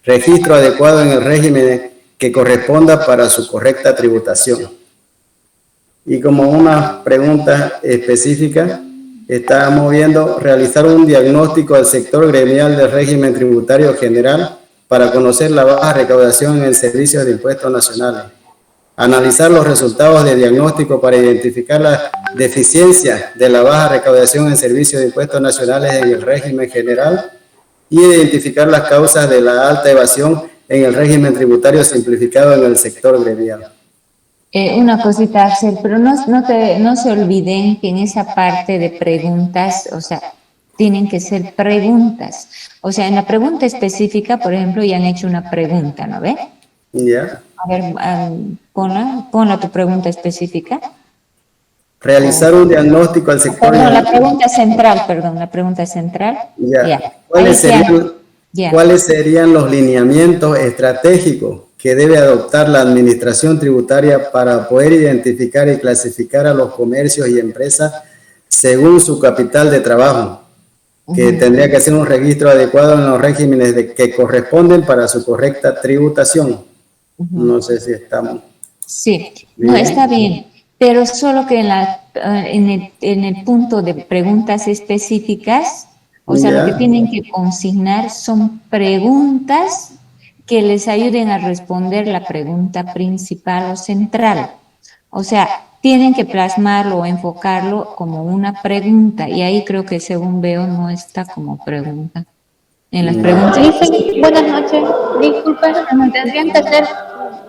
Speaker 13: registro adecuado en el régimen que corresponda para su correcta tributación? Y como una pregunta específica, estábamos viendo realizar un diagnóstico al sector gremial del régimen tributario general para conocer la baja recaudación en el servicio de impuestos nacionales. Analizar los resultados de diagnóstico para identificar las deficiencias de la baja recaudación en servicio de impuestos nacionales en el régimen general y identificar las causas de la alta evasión en el régimen tributario simplificado en el sector gremial.
Speaker 1: Una cosita, Axel, pero no se olviden que en esa parte de preguntas, o sea, tienen que ser preguntas. O sea, en la pregunta específica, por ejemplo, ya han hecho una pregunta, ¿no ve?
Speaker 13: Ya.
Speaker 1: A ver, ponla tu pregunta específica.
Speaker 13: Realizar un diagnóstico al sector.
Speaker 1: Perdón, la pregunta central, la pregunta central.
Speaker 13: Ya. ¿Cuáles serían los lineamientos estratégicos que debe adoptar la administración tributaria para poder identificar y clasificar a los comercios y empresas según su capital de trabajo? Que tendría que hacer un registro adecuado en los regímenes que corresponden para su correcta tributación. No sé si estamos.
Speaker 1: Sí, no, está bien, pero solo que en el punto de preguntas específicas, o sea, lo que tienen que consignar son preguntas que les ayuden a responder la pregunta principal o central. O sea, tienen que plasmarlo o enfocarlo como una pregunta, y ahí creo que según veo no está como pregunta. En las preguntas.
Speaker 2: Buenas noches, disculpen, ¿tendrían que ser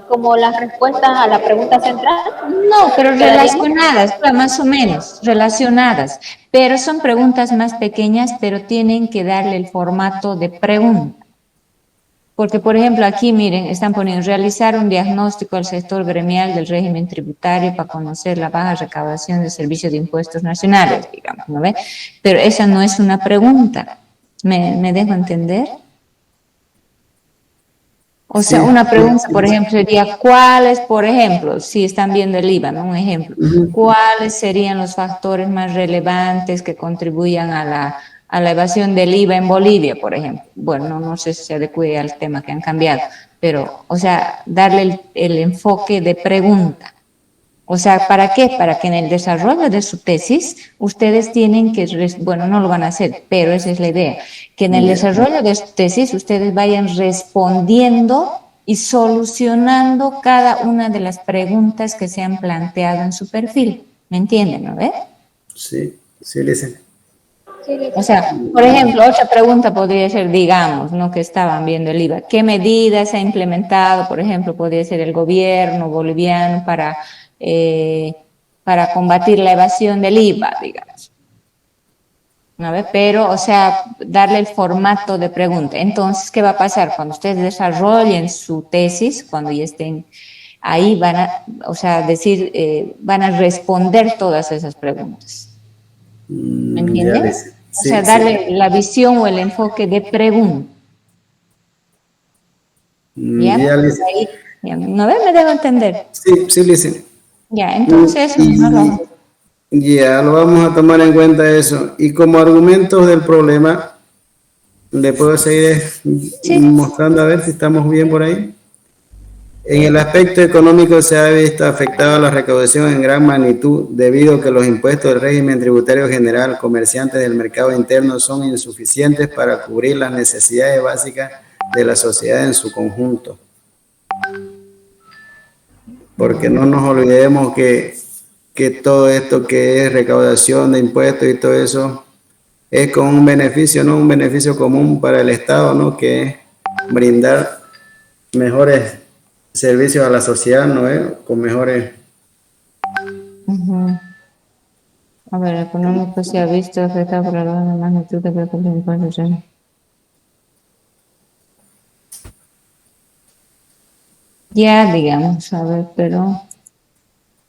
Speaker 2: como las respuestas a la pregunta central?
Speaker 1: No, pero relacionadas, más o menos, relacionadas. Pero son preguntas más pequeñas, pero tienen que darle el formato de pregunta. Porque, por ejemplo, aquí, miren, están poniendo realizar un diagnóstico al sector gremial del régimen tributario para conocer la baja recaudación del servicio de impuestos nacionales, digamos, ¿no ve? Pero esa no es una pregunta. ¿Me dejo entender? O sea, una pregunta, por ejemplo, sería, ¿cuáles, por ejemplo, si están viendo el IVA, ¿no? Un ejemplo, ¿cuáles serían los factores más relevantes que contribuyan a la evasión del IVA en Bolivia, por ejemplo? Bueno, no sé si se adecue al tema que han cambiado, pero, o sea, darle el enfoque de pregunta. O sea, ¿para qué? Para que en el desarrollo de su tesis, ustedes tienen que, bueno, no lo van a hacer, pero esa es la idea, que en el desarrollo de su tesis ustedes vayan respondiendo y solucionando cada una de las preguntas que se han planteado en su perfil. ¿Me entienden, no ve?
Speaker 13: Sí, sí, Lisa.
Speaker 1: O sea, por ejemplo, otra pregunta podría ser, digamos, ¿no? Que estaban viendo el IVA. ¿Qué medidas ha implementado, por ejemplo, podría ser el gobierno boliviano para combatir la evasión del IVA, digamos? ¿No ve? Pero, o sea, darle el formato de pregunta. Entonces, ¿qué va a pasar? Cuando ustedes desarrollen su tesis, cuando ya estén ahí, van a, o sea, van a responder todas esas preguntas. ¿Me entiendes?
Speaker 13: Sí,
Speaker 1: o sea, darle la visión o el enfoque de pregunta. ¿Ya? Ahí, ya, ¿no ves? Me debo entender.
Speaker 13: Sí, Lisa.
Speaker 1: Ya, entonces,
Speaker 13: ya lo vamos a tomar en cuenta eso. Y como argumentos del problema, le puedo seguir mostrando a ver si estamos bien por ahí. En el aspecto económico se ha visto afectada la recaudación en gran magnitud debido a que los impuestos del régimen tributario general, comerciantes del mercado interno son insuficientes para cubrir las necesidades básicas de la sociedad en su conjunto. Porque no nos olvidemos que todo esto que es recaudación de impuestos y todo eso es con un beneficio, ¿no? Un beneficio común para el Estado, ¿no? Que es brindar mejores servicios a la sociedad, ¿no? Con mejores...
Speaker 1: A ver, el económico se ha visto afectado por la baja magnitud de los impuestos. Ya, digamos, a ver, pero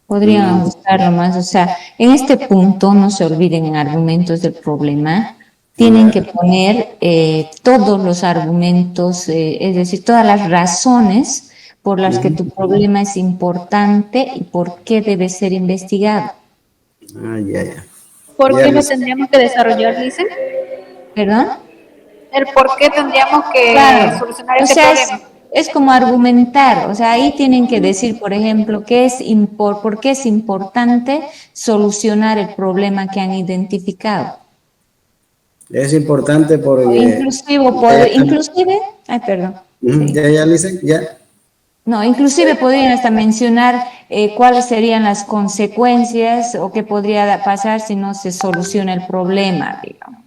Speaker 1: podrían ajustarlo más. O sea, en este punto no se olviden en argumentos del problema. Tienen que poner todos los argumentos, es decir, todas las razones por las que tu problema es importante y por qué debe ser investigado.
Speaker 13: Ya.
Speaker 2: ¿Por qué lo tendríamos que desarrollar, Lisa?
Speaker 1: ¿Perdón?
Speaker 2: El por qué tendríamos que solucionar este problema.
Speaker 1: Es como argumentar, o sea, ahí tienen que decir, por ejemplo, por qué es importante solucionar el problema que han identificado.
Speaker 13: Es importante porque...
Speaker 1: Inclusive, ay, perdón.
Speaker 13: Ya, Lisen, ya.
Speaker 1: No, inclusive podrían hasta mencionar cuáles serían las consecuencias o qué podría pasar si no se soluciona el problema, digamos.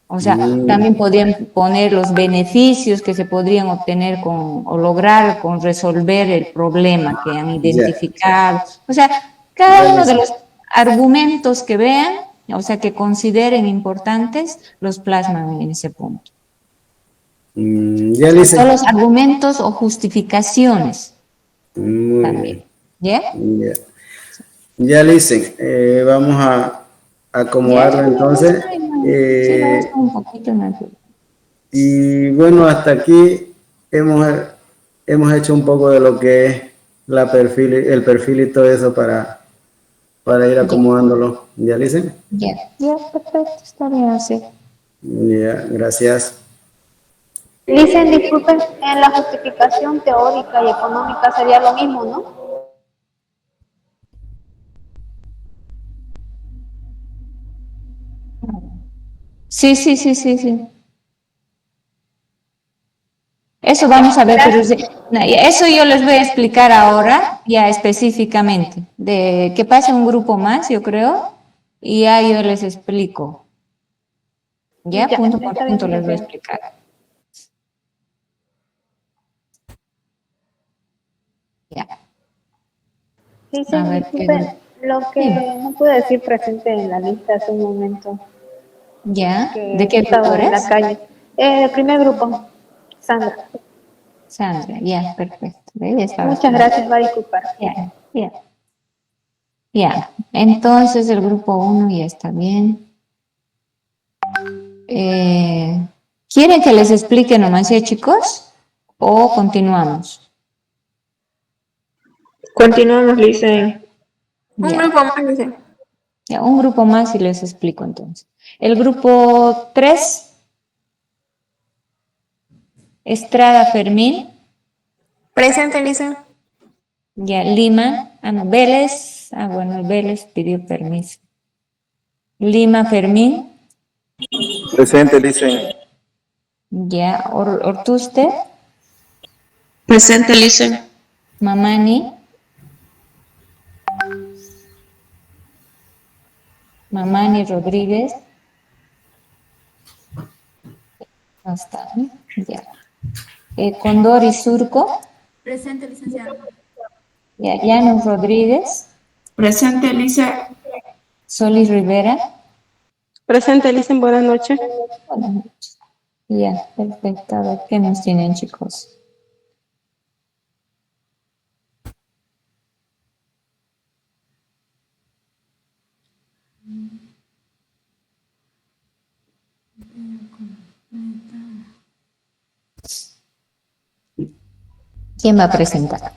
Speaker 1: O sea, también podrían poner los beneficios que se podrían obtener o lograr con resolver el problema que han identificado. O sea, cada uno de los argumentos que vean, o sea, que consideren importantes, los plasman en ese punto. Son los argumentos o justificaciones.
Speaker 13: Muy bien.
Speaker 1: ¿Ya?
Speaker 13: Ya, Lisen, vamos a acomodarlo entonces. Y bueno, hasta aquí hemos hecho un poco de lo que es el perfil y todo eso para ir acomodándolo. ¿Ya, Lisen?
Speaker 1: Ya, perfecto, está bien así.
Speaker 13: Ya, gracias.
Speaker 2: Dicen, disculpen, en la justificación teórica y económica sería lo mismo, ¿no?
Speaker 1: Sí. Eso vamos a ver, pero eso yo les voy a explicar ahora, ya específicamente, de que pase un grupo más, yo creo, y ya yo les explico. Ya, punto por punto les voy a explicar. Ya.
Speaker 2: Sí, disculpen, lo que no pude decir presente en la lista hace un momento.
Speaker 1: ¿Ya? ¿De qué grupo eres?
Speaker 2: En la calle. El primer grupo, Sandra.
Speaker 1: Sandra, ya, perfecto.
Speaker 2: Muchas gracias, va a disculpar.
Speaker 1: Ya, entonces el grupo 1 ya está bien. ¿Quieren que les explique nomás, chicos? ¿O continuamos?
Speaker 8: Continuamos, dicen.
Speaker 10: Un grupo más, dicen.
Speaker 1: Ya, un grupo más y les explico entonces. El grupo 3, Estrada Fermín.
Speaker 10: Presente, dicen.
Speaker 1: Ya, Lima. No, Vélez. Bueno, Vélez pidió permiso. Lima Fermín.
Speaker 3: Presente, dicen.
Speaker 1: Ya, Ortuste.
Speaker 10: Presente, dicen.
Speaker 1: Mamani. Mamani Rodríguez. No está, ¿no? Ya. Condori Surco.
Speaker 4: Presente, licenciado.
Speaker 1: Ya, Llanos Rodríguez.
Speaker 8: Presente, Elisa.
Speaker 1: Solis Rivera.
Speaker 8: Presente, Elisa. Buenas noches.
Speaker 1: Buenas noches. Ya, perfecto. A ver, ¿qué nos tienen, chicos? ¿Quién va a presentar?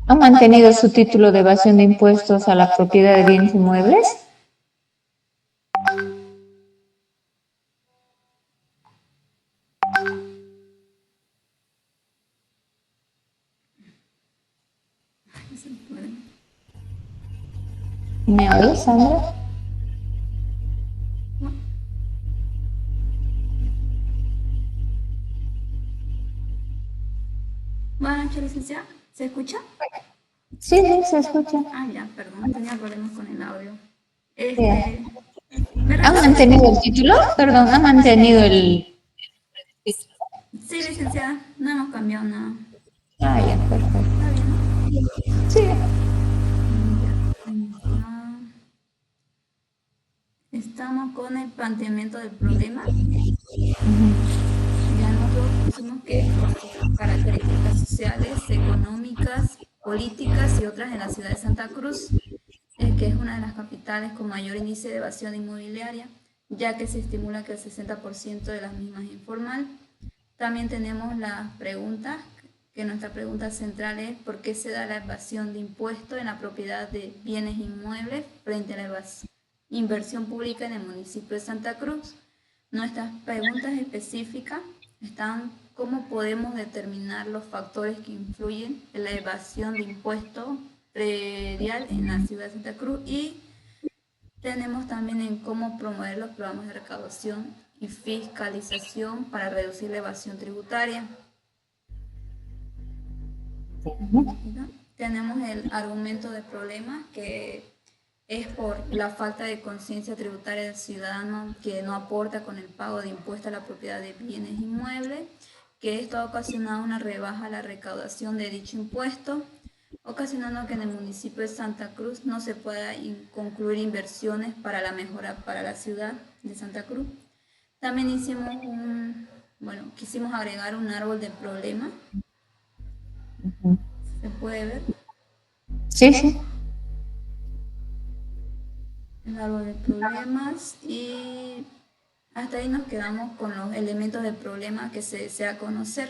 Speaker 1: ¿Ha mantenido su título de evasión de impuestos a la propiedad de bienes inmuebles? ¿Me oyes, Sandra?
Speaker 4: Buenas noches, licenciada. ¿Se escucha?
Speaker 1: Sí, se escucha.
Speaker 4: Ya, perdón, tenía problemas con el audio.
Speaker 1: ¿Ha mantenido el título? Perdón, ¿ha mantenido el...?
Speaker 4: Sí, licenciada, no hemos cambiado nada.
Speaker 1: Ya, perfecto.
Speaker 4: ¿Está bien, no?
Speaker 1: Sí.
Speaker 4: Estamos con el planteamiento del problema. Ya nosotros pusimos que características sociales, económicas, políticas y otras en la ciudad de Santa Cruz, que es una de las capitales con mayor índice de evasión inmobiliaria, ya que se estimula que el 60% de las mismas es informal. También tenemos las preguntas, que nuestra pregunta central es ¿por qué se da la evasión de impuestos en la propiedad de bienes inmuebles frente a la inversión pública en el municipio de Santa Cruz? Nuestras preguntas específicas están: ¿cómo podemos determinar los factores que influyen en la evasión de impuestos predial en la ciudad de Santa Cruz? Y tenemos también en cómo promover los programas de recaudación y fiscalización para reducir la evasión tributaria. Tenemos el argumento de problema, que es por la falta de conciencia tributaria del ciudadano que no aporta con el pago de impuestos a la propiedad de bienes inmuebles, que esto ha ocasionado una rebaja a la recaudación de dicho impuesto, ocasionando que en el municipio de Santa Cruz no se pueda concluir inversiones para la mejora para la ciudad de Santa Cruz. También quisimos agregar un árbol de problema. ¿Se puede ver?
Speaker 1: Sí, sí.
Speaker 4: El árbol de problemas, y hasta ahí nos quedamos con los elementos de problema que se desea conocer.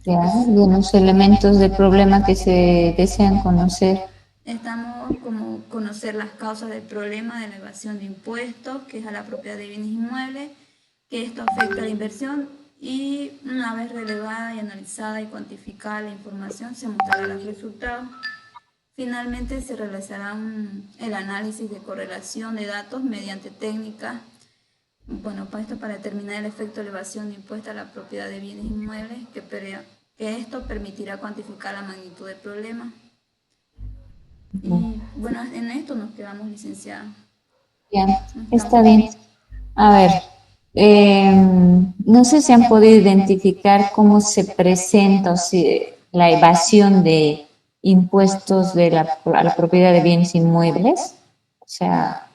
Speaker 1: Ya, algunos elementos de problema que se desean conocer.
Speaker 4: Estamos como conocer las causas del problema de la evasión de impuestos, que es a la propiedad de bienes inmuebles, que esto afecta a la inversión, y una vez relevada y analizada y cuantificada la información, se mostrará los resultados. Finalmente se realizará el análisis de correlación de datos mediante técnicas, para determinar el efecto de evasión de impuestos a la propiedad de bienes inmuebles, que esto permitirá cuantificar la magnitud del problema. Y en esto nos quedamos, licenciada.
Speaker 1: Ya, está bien. A ver, no sé si han podido identificar cómo se presenta la evasión de impuestos a la propiedad de bienes inmuebles. O sea,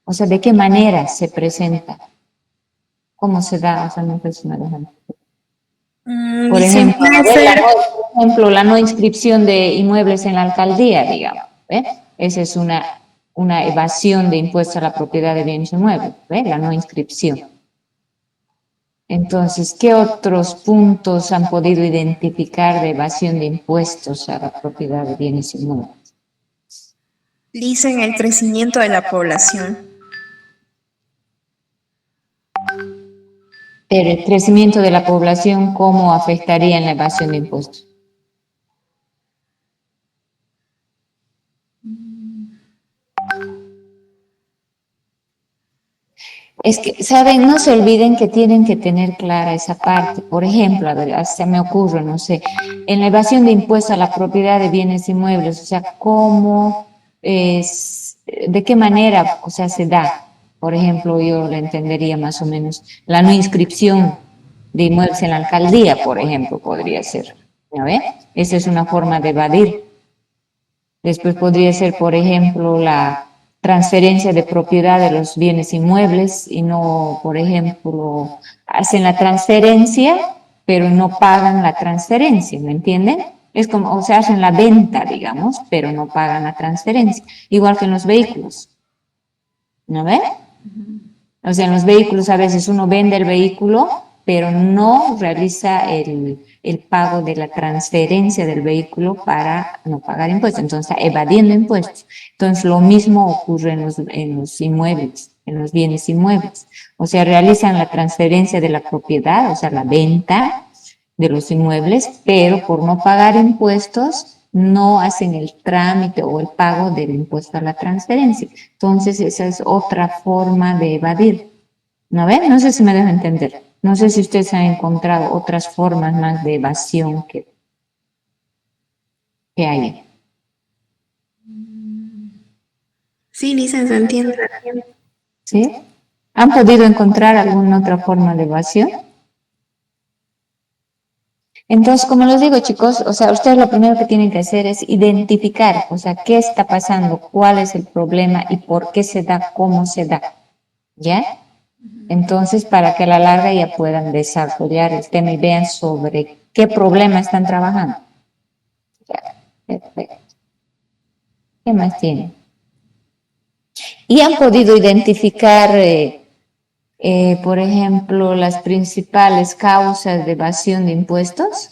Speaker 1: ¿de qué manera se presenta? ¿Cómo se da? O sea, no sé si me dejan. Por ejemplo, la no inscripción de inmuebles en la alcaldía, digamos. Esa es una evasión de impuestos a la propiedad de bienes inmuebles, la no inscripción. Entonces, ¿qué otros puntos han podido identificar de evasión de impuestos a la propiedad de bienes inmuebles?
Speaker 10: Dicen el crecimiento de la población.
Speaker 1: Pero el crecimiento de la población, ¿cómo afectaría en la evasión de impuestos? Es que, ¿saben? No se olviden que tienen que tener clara esa parte. Por ejemplo, a ver, se me ocurre, no sé, en la evasión de impuestos a la propiedad de bienes inmuebles, o sea, ¿cómo es, de qué manera, o sea, se da? Por ejemplo, yo le entendería más o menos la no inscripción de inmuebles en la alcaldía, por ejemplo, podría ser. ¿Ya ve? Esa es una forma de evadir. Después podría ser, por ejemplo, la transferencia de propiedad de los bienes inmuebles y no, por ejemplo, hacen la transferencia, pero no pagan la transferencia, ¿me entienden? Es como, o sea, hacen la venta, digamos, pero no pagan la transferencia. Igual que en los vehículos. ¿No ve? O sea, en los vehículos a veces uno vende el vehículo, pero no realiza el pago de la transferencia del vehículo para no pagar impuestos. Entonces, está evadiendo impuestos. Entonces, lo mismo ocurre en los inmuebles, en los bienes inmuebles. O sea, realizan la transferencia de la propiedad, o sea, la venta de los inmuebles, pero por no pagar impuestos, no hacen el trámite o el pago del impuesto a la transferencia. Entonces, esa es otra forma de evadir. ¿No ven? No sé si me dejo entender. No sé si ustedes han encontrado otras formas más de evasión que hay.
Speaker 10: Sí, licencia, entiendo.
Speaker 1: ¿Sí? ¿Han podido encontrar alguna otra forma de evasión? Entonces, como les digo, chicos, o sea, ustedes lo primero que tienen que hacer es identificar, o sea, qué está pasando, cuál es el problema y por qué se da, cómo se da. ¿Ya? Entonces, para que a la larga ya puedan desarrollar el tema y vean sobre qué problema están trabajando. Ya, perfecto. ¿Qué más tienen? Y han podido identificar por ejemplo, las principales causas de evasión de impuestos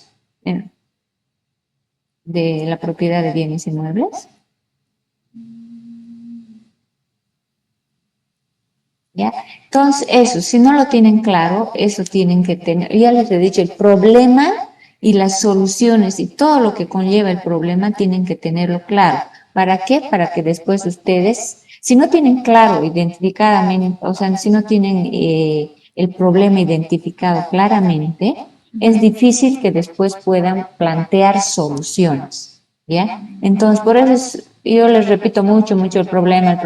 Speaker 1: de la propiedad de bienes inmuebles. ¿Ya? Entonces, eso, si no lo tienen claro, eso tienen que tener, ya les he dicho, el problema y las soluciones y todo lo que conlleva el problema tienen que tenerlo claro. ¿Para qué? Para que después ustedes, si no tienen claro, identificadamente, o sea, si no tienen el problema identificado claramente, es difícil que después puedan plantear soluciones, ¿ya? Entonces, por eso yo les repito mucho el problema,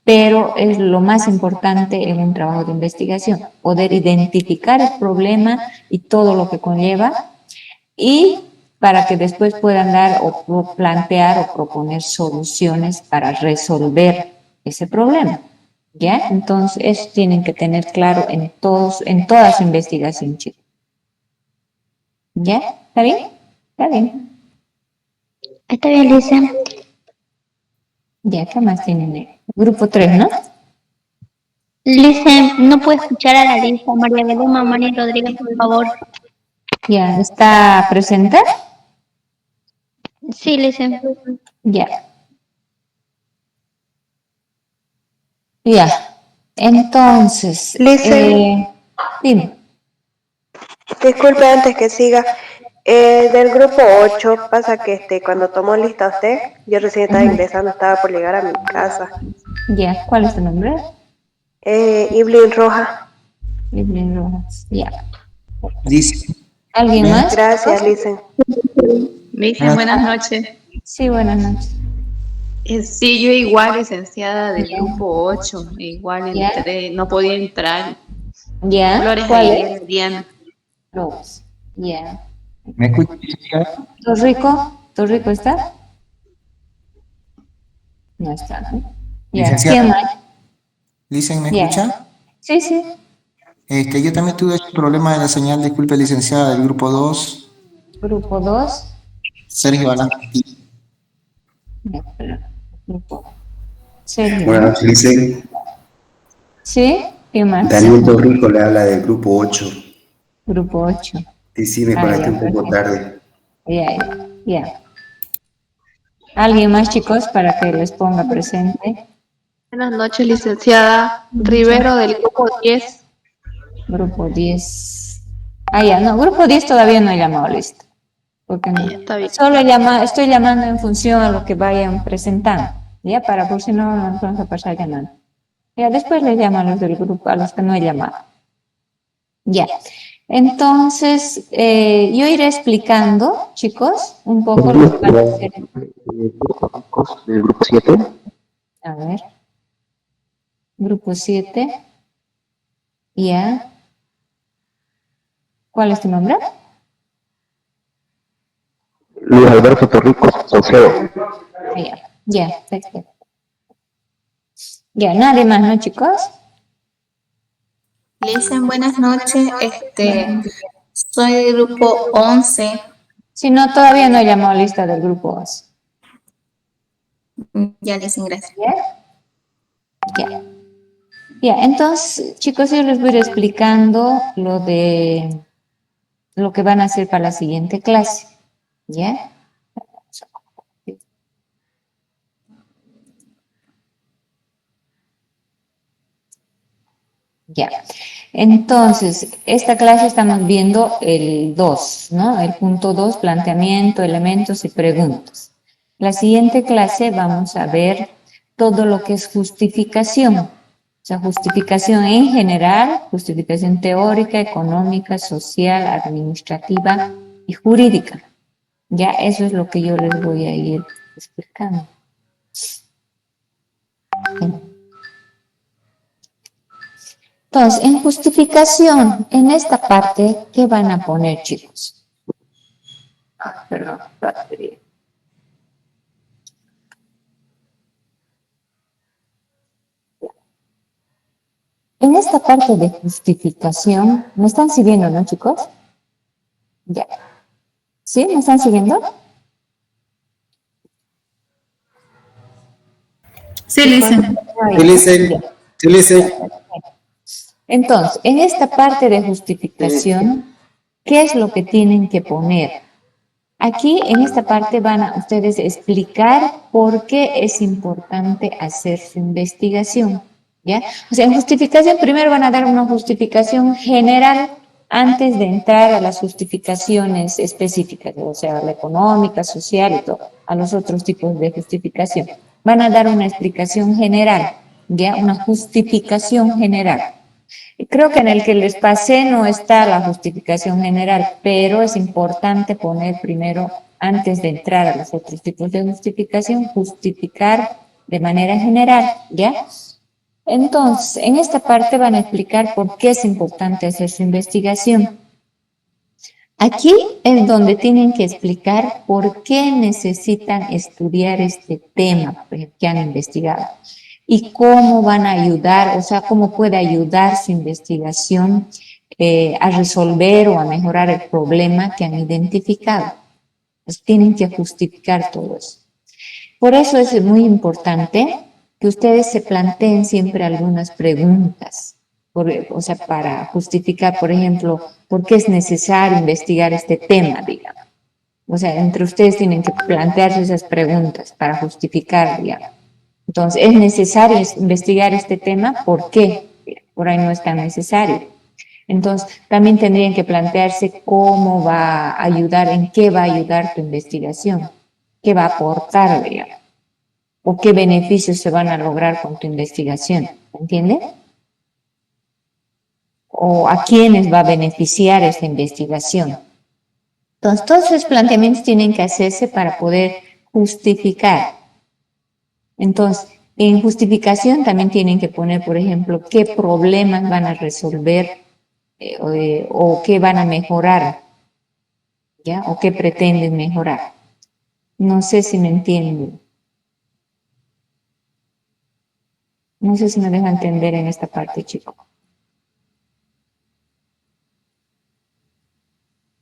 Speaker 1: pero es lo más importante en un trabajo de investigación, poder identificar el problema y todo lo que conlleva, y para que después puedan dar o plantear o proponer soluciones para resolver ese problema. ¿Ya? Entonces, eso tienen que tener claro en toda su investigación, chicos. ¿Ya? ¿Está bien? Está bien.
Speaker 14: Está bien, Lisa.
Speaker 1: Ya, ¿qué más tienen? Grupo 3, ¿no?
Speaker 14: Lisa, no puedo escuchar a la Lisa. María Belén Mamani Rodríguez, por favor.
Speaker 1: Ya, ¿está presente?
Speaker 14: Sí, Lisa.
Speaker 1: Ya. Ya. Entonces,
Speaker 8: Lisa.
Speaker 1: Dime.
Speaker 8: Disculpe antes que siga. Del grupo 8 pasa que cuando tomó lista usted, yo recién estaba ingresando, estaba por llegar a mi casa.
Speaker 1: Ya, ¿cuál es tu nombre?
Speaker 8: Iblin Roja.
Speaker 1: Iblin Rojas, ya.
Speaker 9: Dice.
Speaker 1: ¿Alguien más?
Speaker 8: Gracias, Lisa.
Speaker 15: Lisa, buenas noches.
Speaker 1: Sí, buenas noches.
Speaker 15: Sí, yo igual, licenciada del grupo 8, igual
Speaker 1: Ya.
Speaker 15: entré, no podía entrar.
Speaker 1: Ya,
Speaker 15: Flores
Speaker 1: ¿cuál
Speaker 15: Aguilera,
Speaker 1: es?
Speaker 15: Diana.
Speaker 1: Rose, ya.
Speaker 9: ¿Me escucha?
Speaker 1: ¿Torrico está? No está, ¿no? Ya,
Speaker 9: Licenciada.
Speaker 1: ¿quién más?
Speaker 9: Lisa, ¿me
Speaker 1: Ya.
Speaker 9: escucha?
Speaker 1: Sí, sí.
Speaker 9: Yo también tuve ese problema de la señal, disculpe, licenciada, del grupo 2,
Speaker 1: Grupo 2.
Speaker 9: Sergio Alán.
Speaker 1: Grupo. Sergio.
Speaker 16: Buenas noches, Licen.
Speaker 1: ¿Sí? ¿Quién más?
Speaker 16: Daniel Torrico le habla del grupo 8.
Speaker 1: Grupo 8.
Speaker 16: Y sí, me conecté un poco tarde.
Speaker 1: Ya. ¿Alguien más, chicos, para que les ponga presente?
Speaker 10: Buenas noches, licenciada. Rivero del grupo 10.
Speaker 1: Grupo 10. Ya, no, grupo 10 todavía no he llamado listo. Porque no.
Speaker 10: Está bien.
Speaker 1: Solo estoy llamando en función a lo que vayan presentando. Ya, para por si no nos vamos a pasar llamando. Ya, después les llamo a los del grupo, a los que no he llamado. Ya. Entonces, yo iré explicando, chicos, un poco lo que van a hacer.
Speaker 12: ¿Del grupo 7?
Speaker 1: A ver. Grupo 7. Ya. ¿Cuál es tu nombre?
Speaker 12: Luis Alberto Torricos Saucedo.
Speaker 1: Ya, perfecto. Ya, nadie más, ¿no, chicos?
Speaker 17: Listen, buenas noches. Soy del grupo 11.
Speaker 1: Si no, todavía no he llamado lista del grupo 11.
Speaker 17: Ya, Listen, gracias.
Speaker 1: Ya, entonces, chicos, yo les voy a ir explicando lo que van a hacer para la siguiente clase. ¿Ya? Ya. Entonces, esta clase estamos viendo el 2, ¿no? El punto 2, planteamiento, elementos y preguntas. La siguiente clase vamos a ver todo lo que es justificación. O sea, justificación en general, justificación teórica, económica, social, administrativa y jurídica. Ya, eso es lo que yo les voy a ir explicando. Entonces, en justificación, en esta parte, ¿qué van a poner, chicos? Perdón, batería. En esta parte de justificación, ¿me están siguiendo, no, chicos? Ya. ¿Sí? ¿Me están siguiendo?
Speaker 17: Sí, Listen.
Speaker 13: Sí, Listen.
Speaker 1: Entonces, en esta parte de justificación, ¿qué es lo que tienen que poner? Aquí, en esta parte, van a ustedes explicar por qué es importante hacer su investigación, ¿ya? O sea, en justificación, primero van a dar una justificación general antes de entrar a las justificaciones específicas, o sea, la económica, social y todo, a los otros tipos de justificación. Van a dar una explicación general, ¿ya? Una justificación general. Creo que en el que les pasé no está la justificación general, pero es importante poner primero, antes de entrar a los otros tipos de justificación, justificar de manera general, ¿ya? Entonces, en esta parte van a explicar por qué es importante hacer su investigación. Aquí es donde tienen que explicar por qué necesitan estudiar este tema que han investigado y cómo van a ayudar, o sea, cómo puede ayudar su investigación a resolver o a mejorar el problema que han identificado. Pues tienen que justificar todo eso. Por eso es muy importante que ustedes se planteen siempre algunas preguntas, o sea, para justificar, por ejemplo, por qué es necesario investigar este tema, digamos. O sea, entre ustedes tienen que plantearse esas preguntas para justificar, digamos. Entonces, ¿es necesario investigar este tema? ¿Por qué? Por ahí no es tan necesario. Entonces, también tendrían que plantearse cómo va a ayudar, en qué va a ayudar tu investigación, qué va a aportar, digamos, o qué beneficios se van a lograr con tu investigación, ¿entiendes? O a quiénes va a beneficiar esta investigación. Entonces, todos esos planteamientos tienen que hacerse para poder justificar. Entonces, en justificación también tienen que poner, por ejemplo, qué problemas van a resolver o qué van a mejorar, ¿ya? O qué pretenden mejorar. No sé si me entienden. No sé si me dejan entender en esta parte, chicos.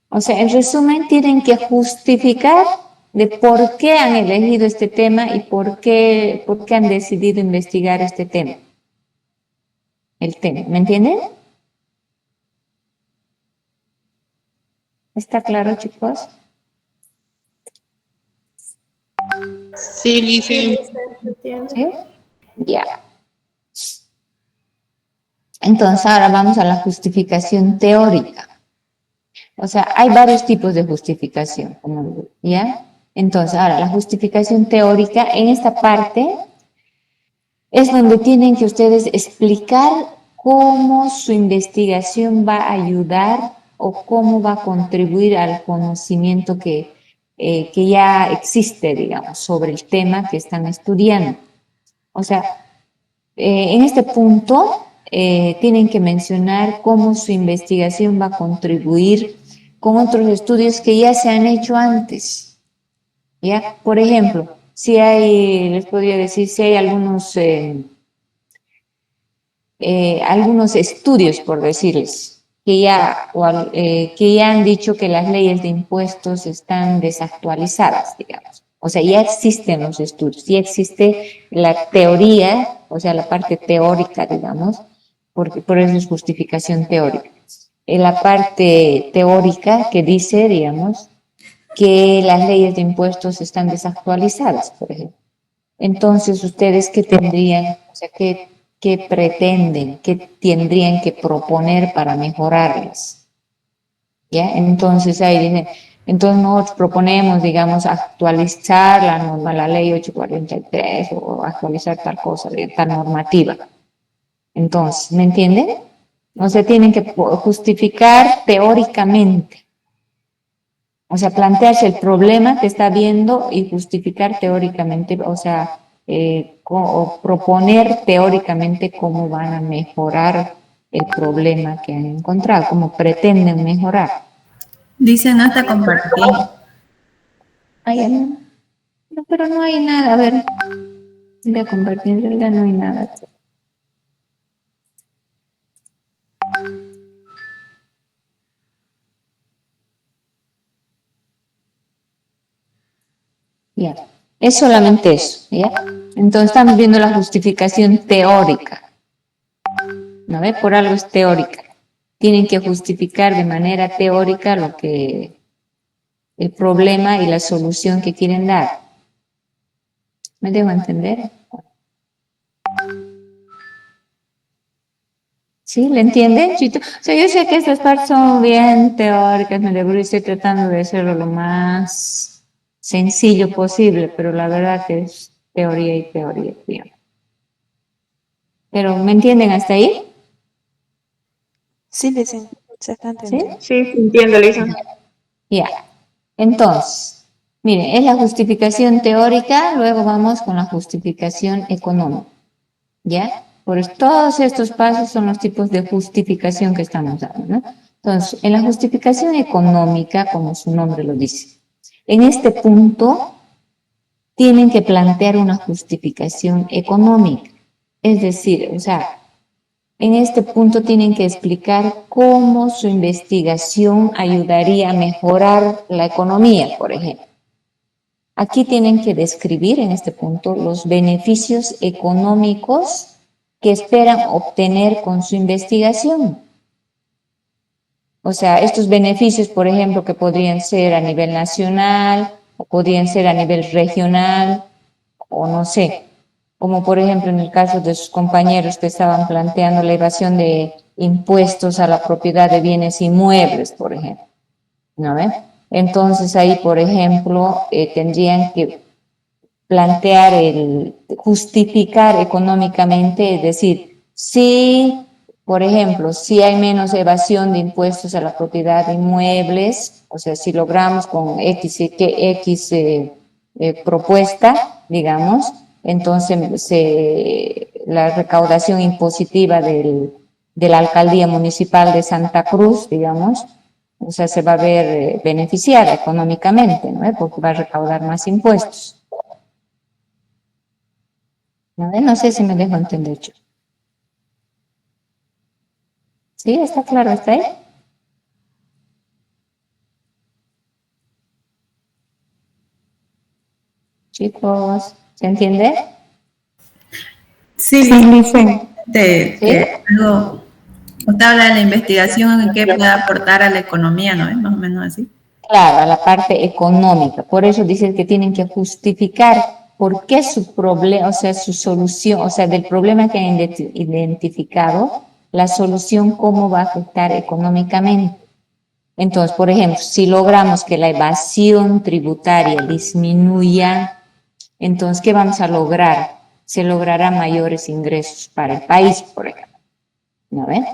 Speaker 1: O sea, en resumen, tienen que justificar de por qué han elegido este tema y por qué han decidido investigar este tema. El tema, ¿me entienden? ¿Está claro, chicos?
Speaker 10: Sí, Lice.
Speaker 1: ¿Sí? Ya. Entonces, ahora vamos a la justificación teórica. O sea, hay varios tipos de justificación, ¿ya? Entonces, ahora, la justificación teórica, en esta parte, es donde tienen que ustedes explicar cómo su investigación va a ayudar o cómo va a contribuir al conocimiento que ya existe, digamos, sobre el tema que están estudiando. O sea, en este punto tienen que mencionar cómo su investigación va a contribuir con otros estudios que ya se han hecho antes. ¿Ya? Por ejemplo, si hay, les podría decir, si hay algunos estudios, por decirles, que ya han dicho que las leyes de impuestos están desactualizadas, digamos. O sea, ya existen los estudios, ya existe la teoría, o sea, la parte teórica, digamos, porque por eso es justificación teórica. En la parte teórica que dice, digamos, que las leyes de impuestos están desactualizadas, por ejemplo. Entonces, ¿ustedes qué tendrían, o sea, qué pretenden, qué tendrían que proponer para mejorarlas? ¿Ya? Entonces, ahí dicen, entonces nosotros proponemos, digamos, actualizar la ley 843 o actualizar tal cosa, tal normativa. Entonces, ¿me entienden? O sea, tienen que justificar teóricamente. O sea, plantearse el problema que está viendo y justificar teóricamente, o sea, o proponer teóricamente cómo van a mejorar el problema que han encontrado, cómo pretenden mejorar.
Speaker 4: Dice no está compartiendo.
Speaker 1: No, pero no hay nada, a ver, voy a compartir, en realidad no hay nada. Ya, es solamente eso, ¿ya? Entonces estamos viendo la justificación teórica, ¿no ve? Por algo es teórica. Tienen que justificar de manera teórica lo que el problema y la solución que quieren dar. ¿Me dejo entender? ¿Sí? ¿Le entienden, Chito? O sea, yo sé que estas partes son bien teóricas, estoy tratando de hacerlo lo más sencillo posible, pero la verdad que es teoría y teoría, digamos. ¿Pero me entienden hasta ahí?
Speaker 8: Sí, dicen, se está entendiendo.
Speaker 5: Sí, entiendo, Lisa.
Speaker 1: Ya. Entonces, miren, es la justificación teórica, luego vamos con la justificación económica. ¿Ya? Por todos estos pasos son los tipos de justificación que estamos dando, ¿no? Entonces, en la justificación económica, como su nombre lo dice, en este punto tienen que plantear una justificación económica. Es decir, o sea, en este punto tienen que explicar cómo su investigación ayudaría a mejorar la economía, por ejemplo. Aquí tienen que describir en este punto los beneficios económicos que esperan obtener con su investigación. O sea, estos beneficios, por ejemplo, que podrían ser a nivel nacional, o podrían ser a nivel regional, o no sé, como por ejemplo en el caso de sus compañeros que estaban planteando la evasión de impuestos a la propiedad de bienes inmuebles, por ejemplo, ¿no ven? Entonces ahí, por ejemplo, tendrían que plantear justificar económicamente, es decir, si, por ejemplo, si hay menos evasión de impuestos a la propiedad de inmuebles, o sea, si logramos con X propuesta, digamos, entonces la recaudación impositiva de la Alcaldía Municipal de Santa Cruz, digamos, o sea, se va a ver beneficiada económicamente, ¿no? Porque va a recaudar más impuestos. No sé si me dejo entender, chicos. ¿Sí? ¿Está claro? ¿Está ahí? Chicos, ¿se entiende?
Speaker 17: Sí, dicen luego usted habla de la investigación en qué puede aportar a la economía, ¿no? Más o menos así.
Speaker 1: Claro, a la parte económica. Por eso dicen que tienen que justificar por qué su problema, o sea, su solución, o sea, del problema que han identificado, la solución cómo va a afectar económicamente. Entonces, por ejemplo, si logramos que la evasión tributaria disminuya, entonces, ¿qué vamos a lograr? Se lograrán mayores ingresos para el país, por ejemplo. ¿No ven?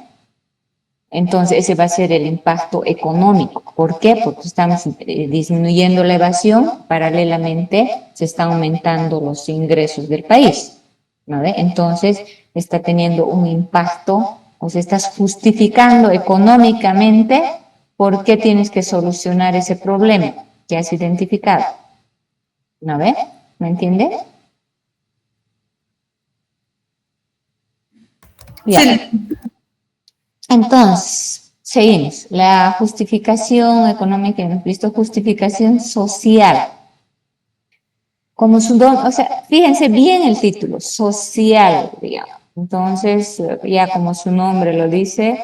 Speaker 1: Entonces, ese va a ser el impacto económico. ¿Por qué? Porque estamos disminuyendo la evasión, paralelamente se están aumentando los ingresos del país. ¿No ve? Entonces, está teniendo un impacto, o sea, estás justificando económicamente por qué tienes que solucionar ese problema que has identificado. ¿No ve? ¿Me entiende? Bien. Sí. Entonces, seguimos. La justificación económica, hemos visto justificación social. Como su o sea, fíjense bien el título, social, digamos. Entonces, ya como su nombre lo dice,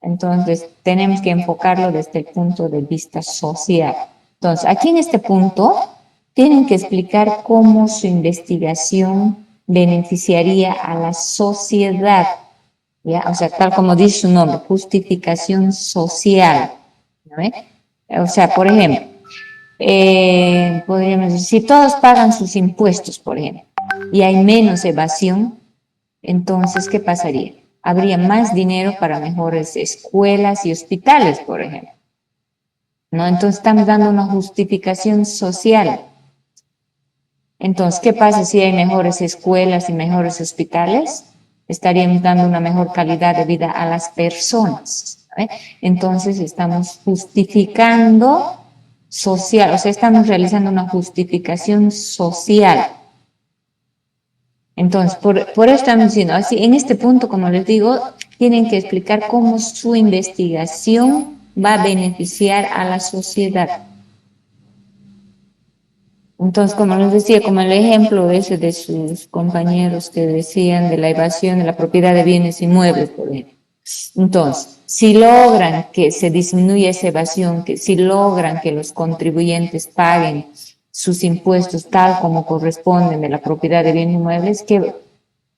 Speaker 1: entonces tenemos que enfocarlo desde el punto de vista social. Entonces, aquí en este punto, tienen que explicar cómo su investigación beneficiaría a la sociedad. ¿Ya? O sea, tal como dice su nombre, justificación social. ¿No? O sea, por ejemplo, podríamos decir, si todos pagan sus impuestos, por ejemplo, y hay menos evasión, entonces, ¿qué pasaría? Habría más dinero para mejores escuelas y hospitales, por ejemplo. ¿No? Entonces, estamos dando una justificación social. Entonces, ¿qué pasa si hay mejores escuelas y mejores hospitales? Estaríamos dando una mejor calidad de vida a las personas. ¿Eh? Entonces estamos justificando social, o sea, estamos realizando una justificación social. Entonces, por eso estamos diciendo, así, en este punto, como les digo, tienen que explicar cómo su investigación va a beneficiar a la sociedad. Entonces, como les decía, como el ejemplo ese de sus compañeros que decían de la evasión de la propiedad de bienes inmuebles, por ejemplo. Entonces, si logran que se disminuya esa evasión, que si logran que los contribuyentes paguen sus impuestos tal como corresponden de la propiedad de bienes inmuebles,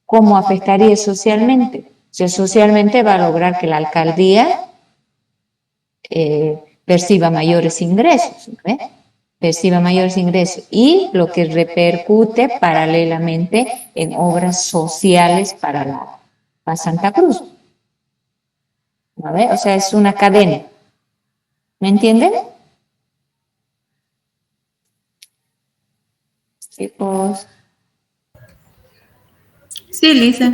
Speaker 1: ¿cómo afectaría socialmente? O sea, socialmente va a lograr que la alcaldía perciba mayores ingresos, ¿ve? Perciba mayores ingresos y lo que repercute paralelamente en obras sociales para Santa Cruz. ¿No? O sea, es una cadena. ¿Me entienden? Chicos.
Speaker 17: Sí, Lisa.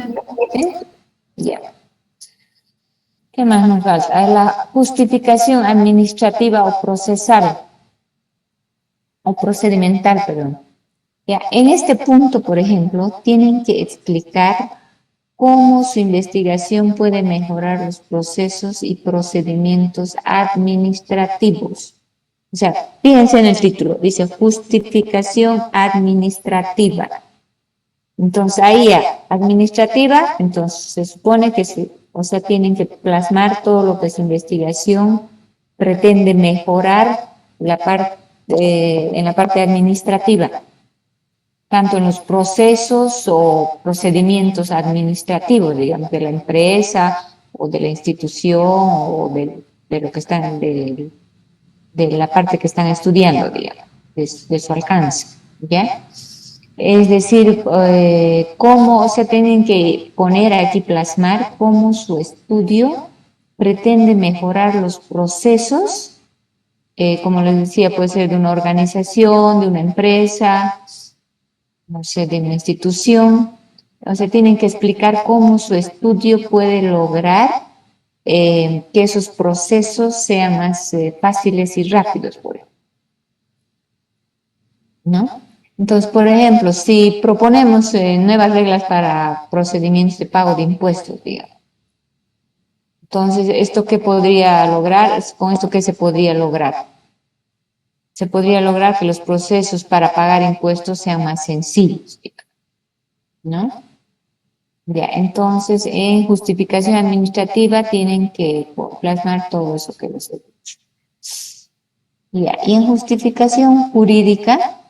Speaker 1: ¿Sí? Ya. ¿Qué más nos falta? La justificación administrativa o procesal. O procedimental, perdón. Ya, en este punto, por ejemplo, tienen que explicar cómo su investigación puede mejorar los procesos y procedimientos administrativos. O sea, fíjense en el título, dice justificación administrativa. Entonces, ahí administrativa, entonces se supone que tienen que plasmar todo lo que su investigación pretende mejorar en la parte administrativa, tanto en los procesos o procedimientos administrativos, digamos, de la empresa o de la institución o de lo que están, de la parte que están estudiando, digamos, de su alcance, ¿ya? Es decir, cómo se tienen que poner aquí, plasmar cómo su estudio pretende mejorar los procesos, como les decía, puede ser de una organización, de una empresa, no sé, de una institución. O sea, tienen que explicar cómo su estudio puede lograr que esos procesos sean más fáciles y rápidos, por ejemplo. ¿No? Entonces, por ejemplo, si proponemos nuevas reglas para procedimientos de pago de impuestos, digamos. Entonces, ¿esto qué podría lograr? ¿Con esto qué se podría lograr? Se podría lograr que los procesos para pagar impuestos sean más sencillos, ¿no? Ya, entonces, en justificación administrativa tienen que plasmar todo eso que les he dicho. Ya, y en justificación jurídica,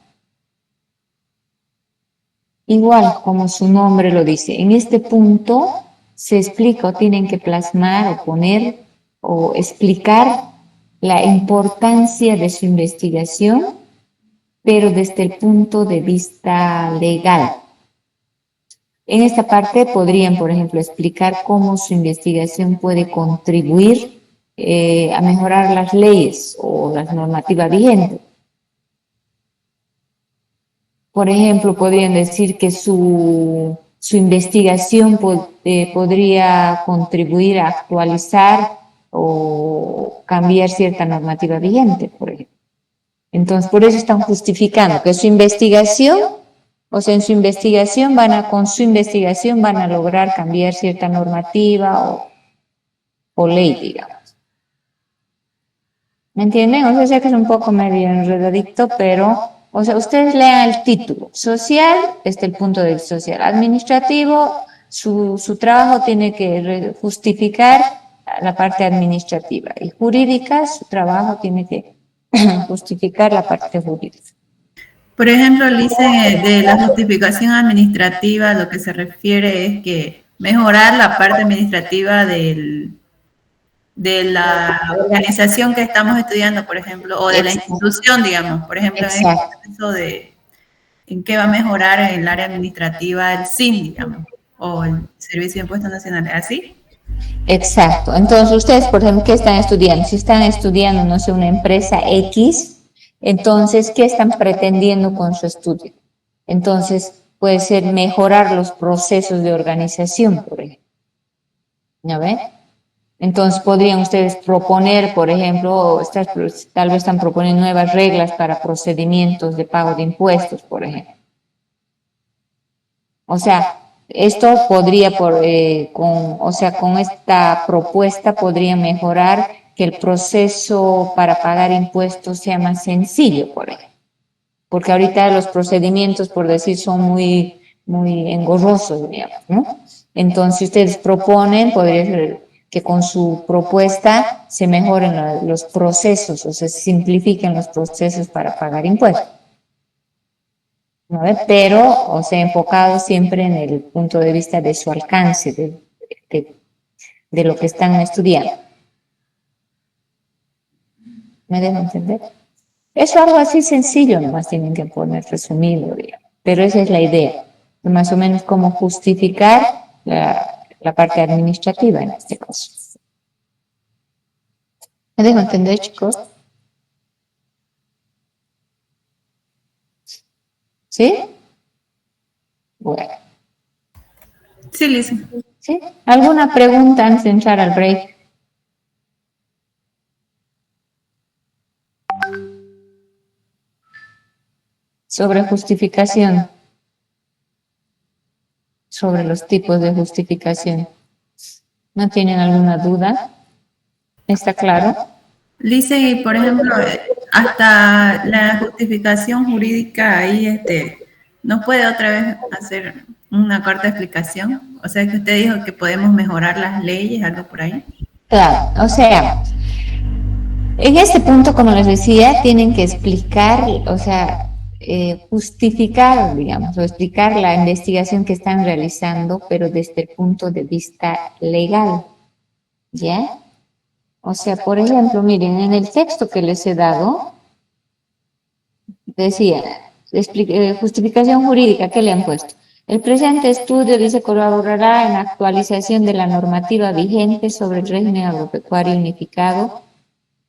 Speaker 1: igual como su nombre lo dice, en este punto se explica o tienen que plasmar o poner o explicar la importancia de su investigación, pero desde el punto de vista legal. En esta parte podrían, por ejemplo, explicar cómo su investigación puede contribuir a mejorar las leyes o las normativas vigentes. Por ejemplo, podrían decir que su investigación podría contribuir a actualizar o cambiar cierta normativa vigente, por ejemplo. Entonces, por eso están justificando que su investigación, o sea, en su investigación con su investigación van a lograr cambiar cierta normativa o ley, digamos. ¿Me entienden? O sea, sé que es un poco medio enredadito, pero, o sea, ustedes lean el título. Social, desde el punto de vista social. Administrativo, su trabajo tiene que justificar la parte administrativa. Y jurídica, su trabajo tiene que justificar la parte jurídica.
Speaker 17: Por ejemplo, Lice, de la justificación administrativa, lo que se refiere es que mejorar la parte administrativa de la organización que estamos estudiando, por ejemplo, o de la institución, digamos. Por ejemplo, en el caso de en qué va a mejorar el área administrativa el SIN, digamos, o el Servicio de Impuestos Nacionales, ¿así?
Speaker 1: Exacto. Entonces, ustedes, por ejemplo, ¿qué están estudiando? Si están estudiando, no sé, una empresa X, entonces, ¿qué están pretendiendo con su estudio? Entonces, puede ser mejorar los procesos de organización, por ejemplo. ¿Ya ven? Entonces, podrían ustedes proponer, por ejemplo, tal vez están proponiendo nuevas reglas para procedimientos de pago de impuestos, por ejemplo. O sea, esto podría, con esta propuesta podría mejorar que el proceso para pagar impuestos sea más sencillo, por ejemplo. porque ahorita los procedimientos, por decir, son muy, muy engorrosos, digamos, ¿no? Entonces, ustedes proponen, podría ser que con su propuesta se mejoren los procesos, o se simplifiquen los procesos para pagar impuestos. ¿No? Pero, o sea, enfocado siempre en el punto de vista de su alcance, de lo que están estudiando. ¿Me dejo entender? Es algo así sencillo, nomás tienen que poner resumido, digamos. Pero esa es la idea, más o menos cómo justificar la parte administrativa en este caso. ¿Me dejo entender, chicos? ¿Sí? Bueno.
Speaker 17: Sí, Lisa.
Speaker 1: ¿Sí? ¿Alguna pregunta antes de entrar al break? Sobre justificación. Sobre los tipos de justificación. ¿No tienen alguna duda? ¿Está claro?
Speaker 17: Lisa, y por ejemplo, hasta la justificación jurídica ahí, ¿no puede otra vez hacer una corta explicación? O sea, que usted dijo que podemos mejorar las leyes, algo por ahí.
Speaker 1: Claro, o sea, en este punto, como les decía, tienen que explicar, o sea, justificar, digamos, o explicar la investigación que están realizando, pero desde el punto de vista legal, ¿ya? O sea, por ejemplo, miren, en el texto que les he dado, decía, justificación jurídica, ¿qué le han puesto? El presente estudio, dice, colaborará en la actualización de la normativa vigente sobre el régimen agropecuario unificado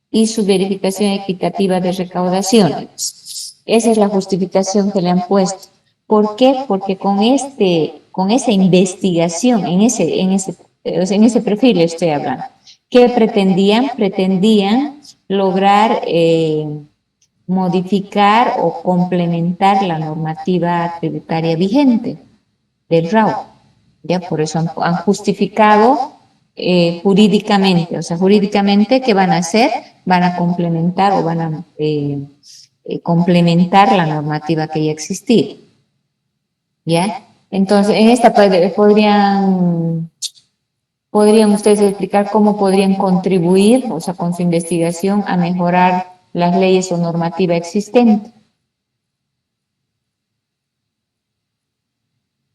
Speaker 1: y su verificación equitativa de recaudaciones. Esa es la justificación que le han puesto. ¿Por qué? Porque con esa investigación, en ese perfil estoy hablando, ¿qué pretendían? Pretendían lograr modificar o complementar la normativa tributaria vigente del RAU. ¿Ya? Por eso han justificado jurídicamente, o sea, jurídicamente, ¿qué van a hacer? Van a complementar o van a complementar la normativa que ya existía. ¿Ya? Entonces, en esta podrían ustedes explicar cómo podrían contribuir, o sea, con su investigación, a mejorar las leyes o normativa existente.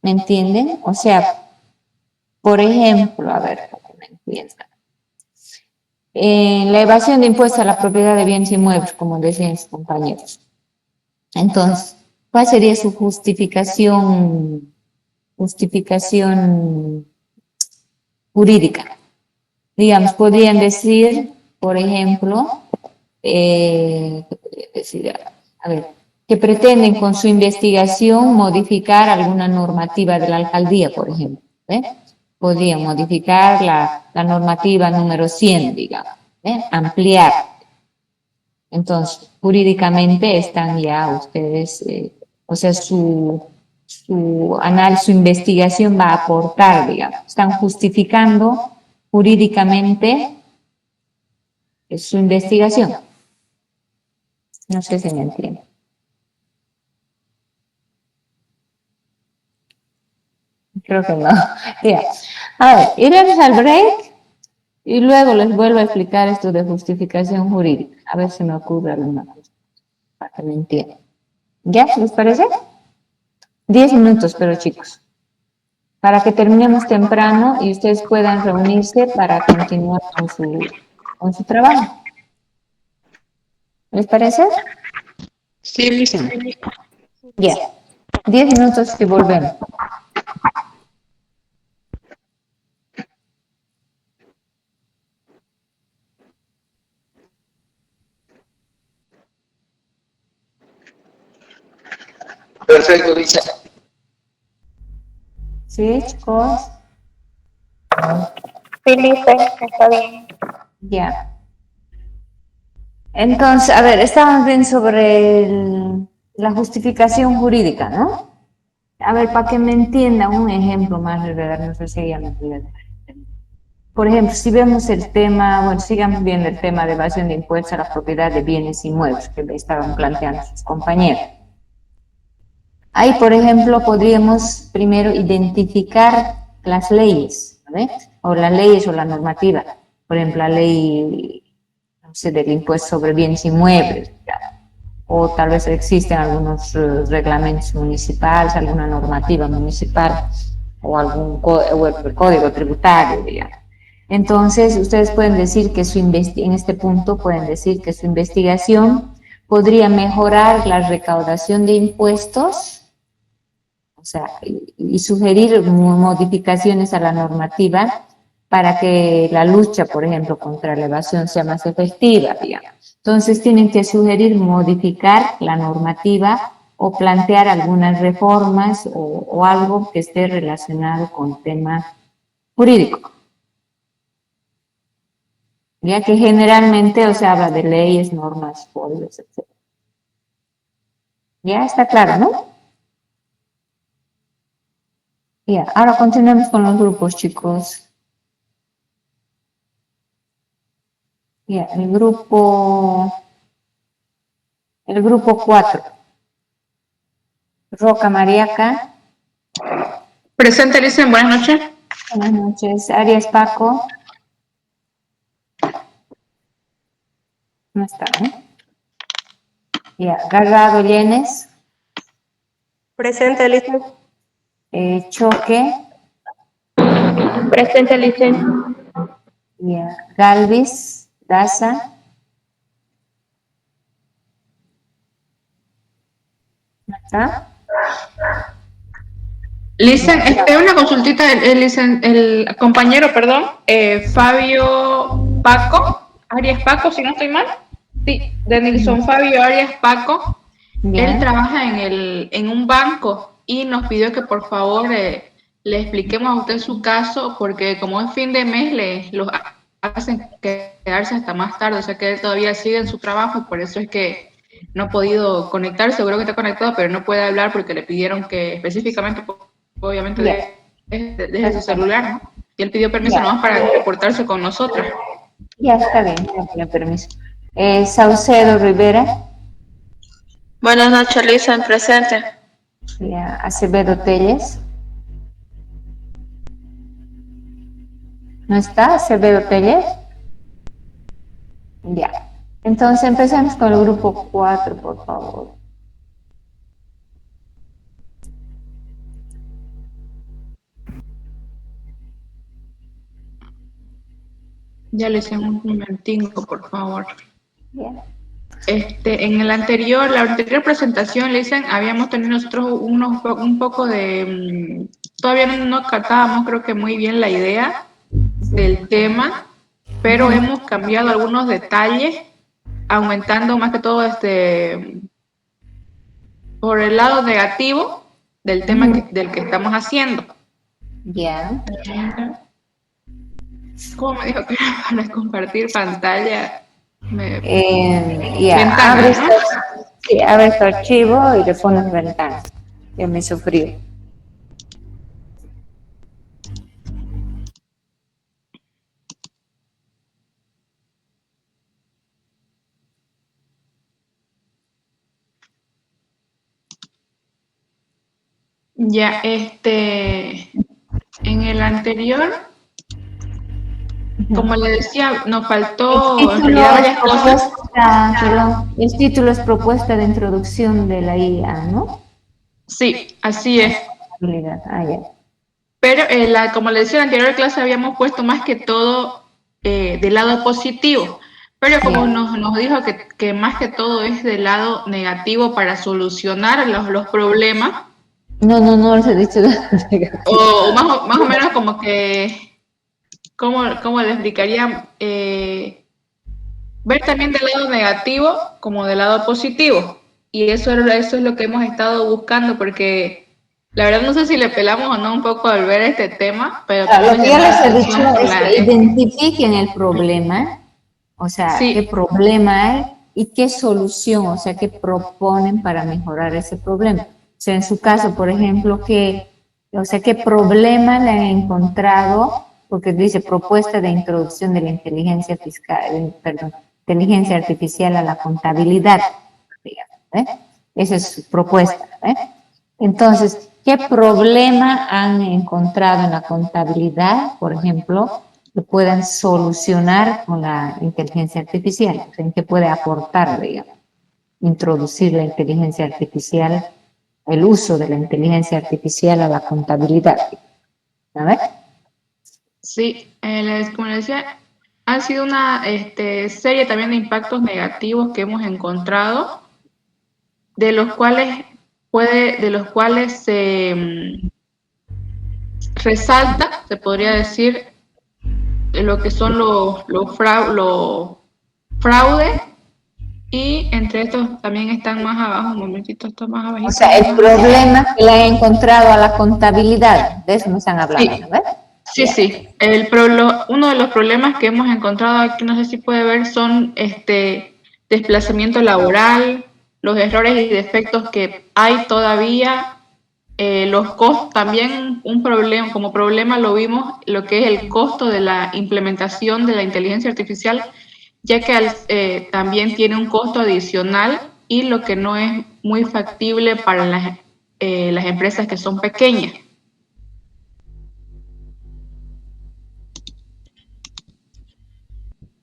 Speaker 1: ¿Me entienden? O sea, por ejemplo, a ver, para que me entiendan. La evasión de impuestos a la propiedad de bienes inmuebles, como decían mis compañeros. Entonces, ¿cuál sería su justificación jurídica? Digamos, podrían decir, por ejemplo, a ver, que pretenden con su investigación modificar alguna normativa de la alcaldía, por ejemplo. Podrían modificar la normativa número 100, digamos, ampliar. Entonces, jurídicamente están ya ustedes, o sea, su análisis, su investigación va a aportar, digamos, están justificando jurídicamente su investigación. No sé si me entienden. Creo que no. Ya. A ver, iremos al break y luego les vuelvo a explicar esto de justificación jurídica. A ver si me ocurre alguna cosa para que me entiendan. ¿Ya? ¿Les parece? 10 minutos, pero chicos, para que terminemos temprano y ustedes puedan reunirse para continuar con su trabajo. ¿Les parece?
Speaker 18: Sí, Lisa.
Speaker 1: Ya. 10 minutos y volvemos.
Speaker 18: Perfecto, Lisa.
Speaker 1: ¿Sí, chicos?
Speaker 14: Sí, Lisa, está bien.
Speaker 1: Ya. Entonces, a ver, estamos bien sobre la justificación jurídica, ¿no? A ver, para que me entiendan un ejemplo más, no sé si ya me entienden. Por ejemplo, si vemos el tema, bueno, sigamos viendo el tema de evasión de impuestos a la propiedad de bienes inmuebles que me estaban planteando sus compañeros. Ahí, por ejemplo, podríamos primero identificar las leyes, ¿vale? O las leyes o la normativa. Por ejemplo, la ley, no sé, del impuesto sobre bienes inmuebles, ¿ya? O tal vez existen algunos reglamentos municipales, alguna normativa municipal o o el código tributario, digamos. Entonces, ustedes pueden decir que en este punto pueden decir que su investigación podría mejorar la recaudación de impuestos, o sea, y sugerir modificaciones a la normativa para que la lucha, por ejemplo, contra la evasión sea más efectiva, digamos. Entonces, tienen que sugerir modificar la normativa o plantear algunas reformas o algo que esté relacionado con tema jurídico. Ya que generalmente, o sea, habla de leyes, normas, códigos, etc. Ya está claro, ¿no? Ya, ahora continuemos con los grupos, chicos. Ya, el grupo 4. Roca Mariaca.
Speaker 19: Presente, Licen, buenas noches.
Speaker 1: Buenas noches. Arias Paco. No está, ¿no? Ya, Garrado Llenes.
Speaker 8: Presente, Licen.
Speaker 1: Choque.
Speaker 10: Presente, Licen.
Speaker 1: Ya, Galvis Daza. ¿No está?
Speaker 19: Licen, una consultita, el compañero, perdón, Fabio Paco, Arias Paco, si no estoy mal. Sí, de Nilson Fabio Arias Paco.
Speaker 1: Bien.
Speaker 19: Él trabaja en un banco y nos pidió que por favor le expliquemos a usted su caso, porque como es fin de mes, los hacen quedarse hasta más tarde, o sea que él todavía sigue en su trabajo y por eso es que no ha podido conectarse. Seguro que está conectado, pero no puede hablar porque le pidieron que específicamente, obviamente, deje su celular, ¿no? Y él pidió permiso nomás para reportarse con nosotras.
Speaker 1: Ya está bien, tiene permiso. Saucedo Rivera.
Speaker 10: Buenas noches, Licen, presente.
Speaker 1: Ya, Acevedo Telles. ¿No está Acevedo Telles? Ya. Entonces empecemos con el grupo 4, por favor.
Speaker 19: Ya le hice un momentico, por favor.
Speaker 1: Bien.
Speaker 19: En la anterior presentación, Lisen, habíamos tenido nosotros un poco de... todavía no captábamos, creo que muy bien la idea del tema, pero hemos cambiado algunos detalles, aumentando más que todo por el lado negativo del tema del que estamos haciendo.
Speaker 1: Ya.
Speaker 19: ¿Cómo me dijo que era para compartir pantalla?
Speaker 1: Abre este archivo y le pones ventana. Ya me sufrió.
Speaker 19: Ya, en el anterior, como le decía, nos faltó en realidad varias cosas.
Speaker 1: El título es propuesta de introducción de la IA, ¿no?
Speaker 19: Sí, así es. Pero como le decía en la anterior clase, habíamos puesto más que todo del lado positivo. Pero como nos dijo que más que todo es del lado negativo para solucionar los problemas.
Speaker 1: No les he dicho nada.
Speaker 19: O más o menos como que, ¿cómo le explicaría? Ver también del lado negativo como del lado positivo. Y eso es lo que hemos estado buscando, porque la verdad no sé si le pelamos o no un poco al ver este tema, pero...
Speaker 1: Lo que yo les he dicho es que identifiquen el problema, o sea, qué problema hay y qué solución, o sea, qué proponen para mejorar ese problema. O sea, en su caso, por ejemplo, qué problema le han encontrado, porque dice propuesta de introducción de la inteligencia artificial a la contabilidad, digamos, Esa es su propuesta, Entonces, ¿qué problema han encontrado en la contabilidad, por ejemplo, que puedan solucionar con la inteligencia artificial? O sea, ¿en qué puede aportar, digamos, introducir la inteligencia artificial, el uso de la inteligencia artificial a la contabilidad? A ver.
Speaker 19: Sí, como les decía, ha sido una serie también de impactos negativos que hemos encontrado, de los cuales se resalta, se podría decir, lo que son los fraudes, y entre estos también están más abajo, un momentito, está más abajito.
Speaker 1: O sea, el problema que le han encontrado a la contabilidad, de eso me están hablando,
Speaker 19: Sí.
Speaker 1: ¿verdad?
Speaker 19: Sí, sí. Uno de los problemas que hemos encontrado aquí, no sé si puede ver, son desplazamiento laboral, los errores y defectos que hay todavía, los costos, también como problema lo vimos, lo que es el costo de la implementación de la inteligencia artificial, ya que también tiene un costo adicional y lo que no es muy factible para las empresas que son pequeñas.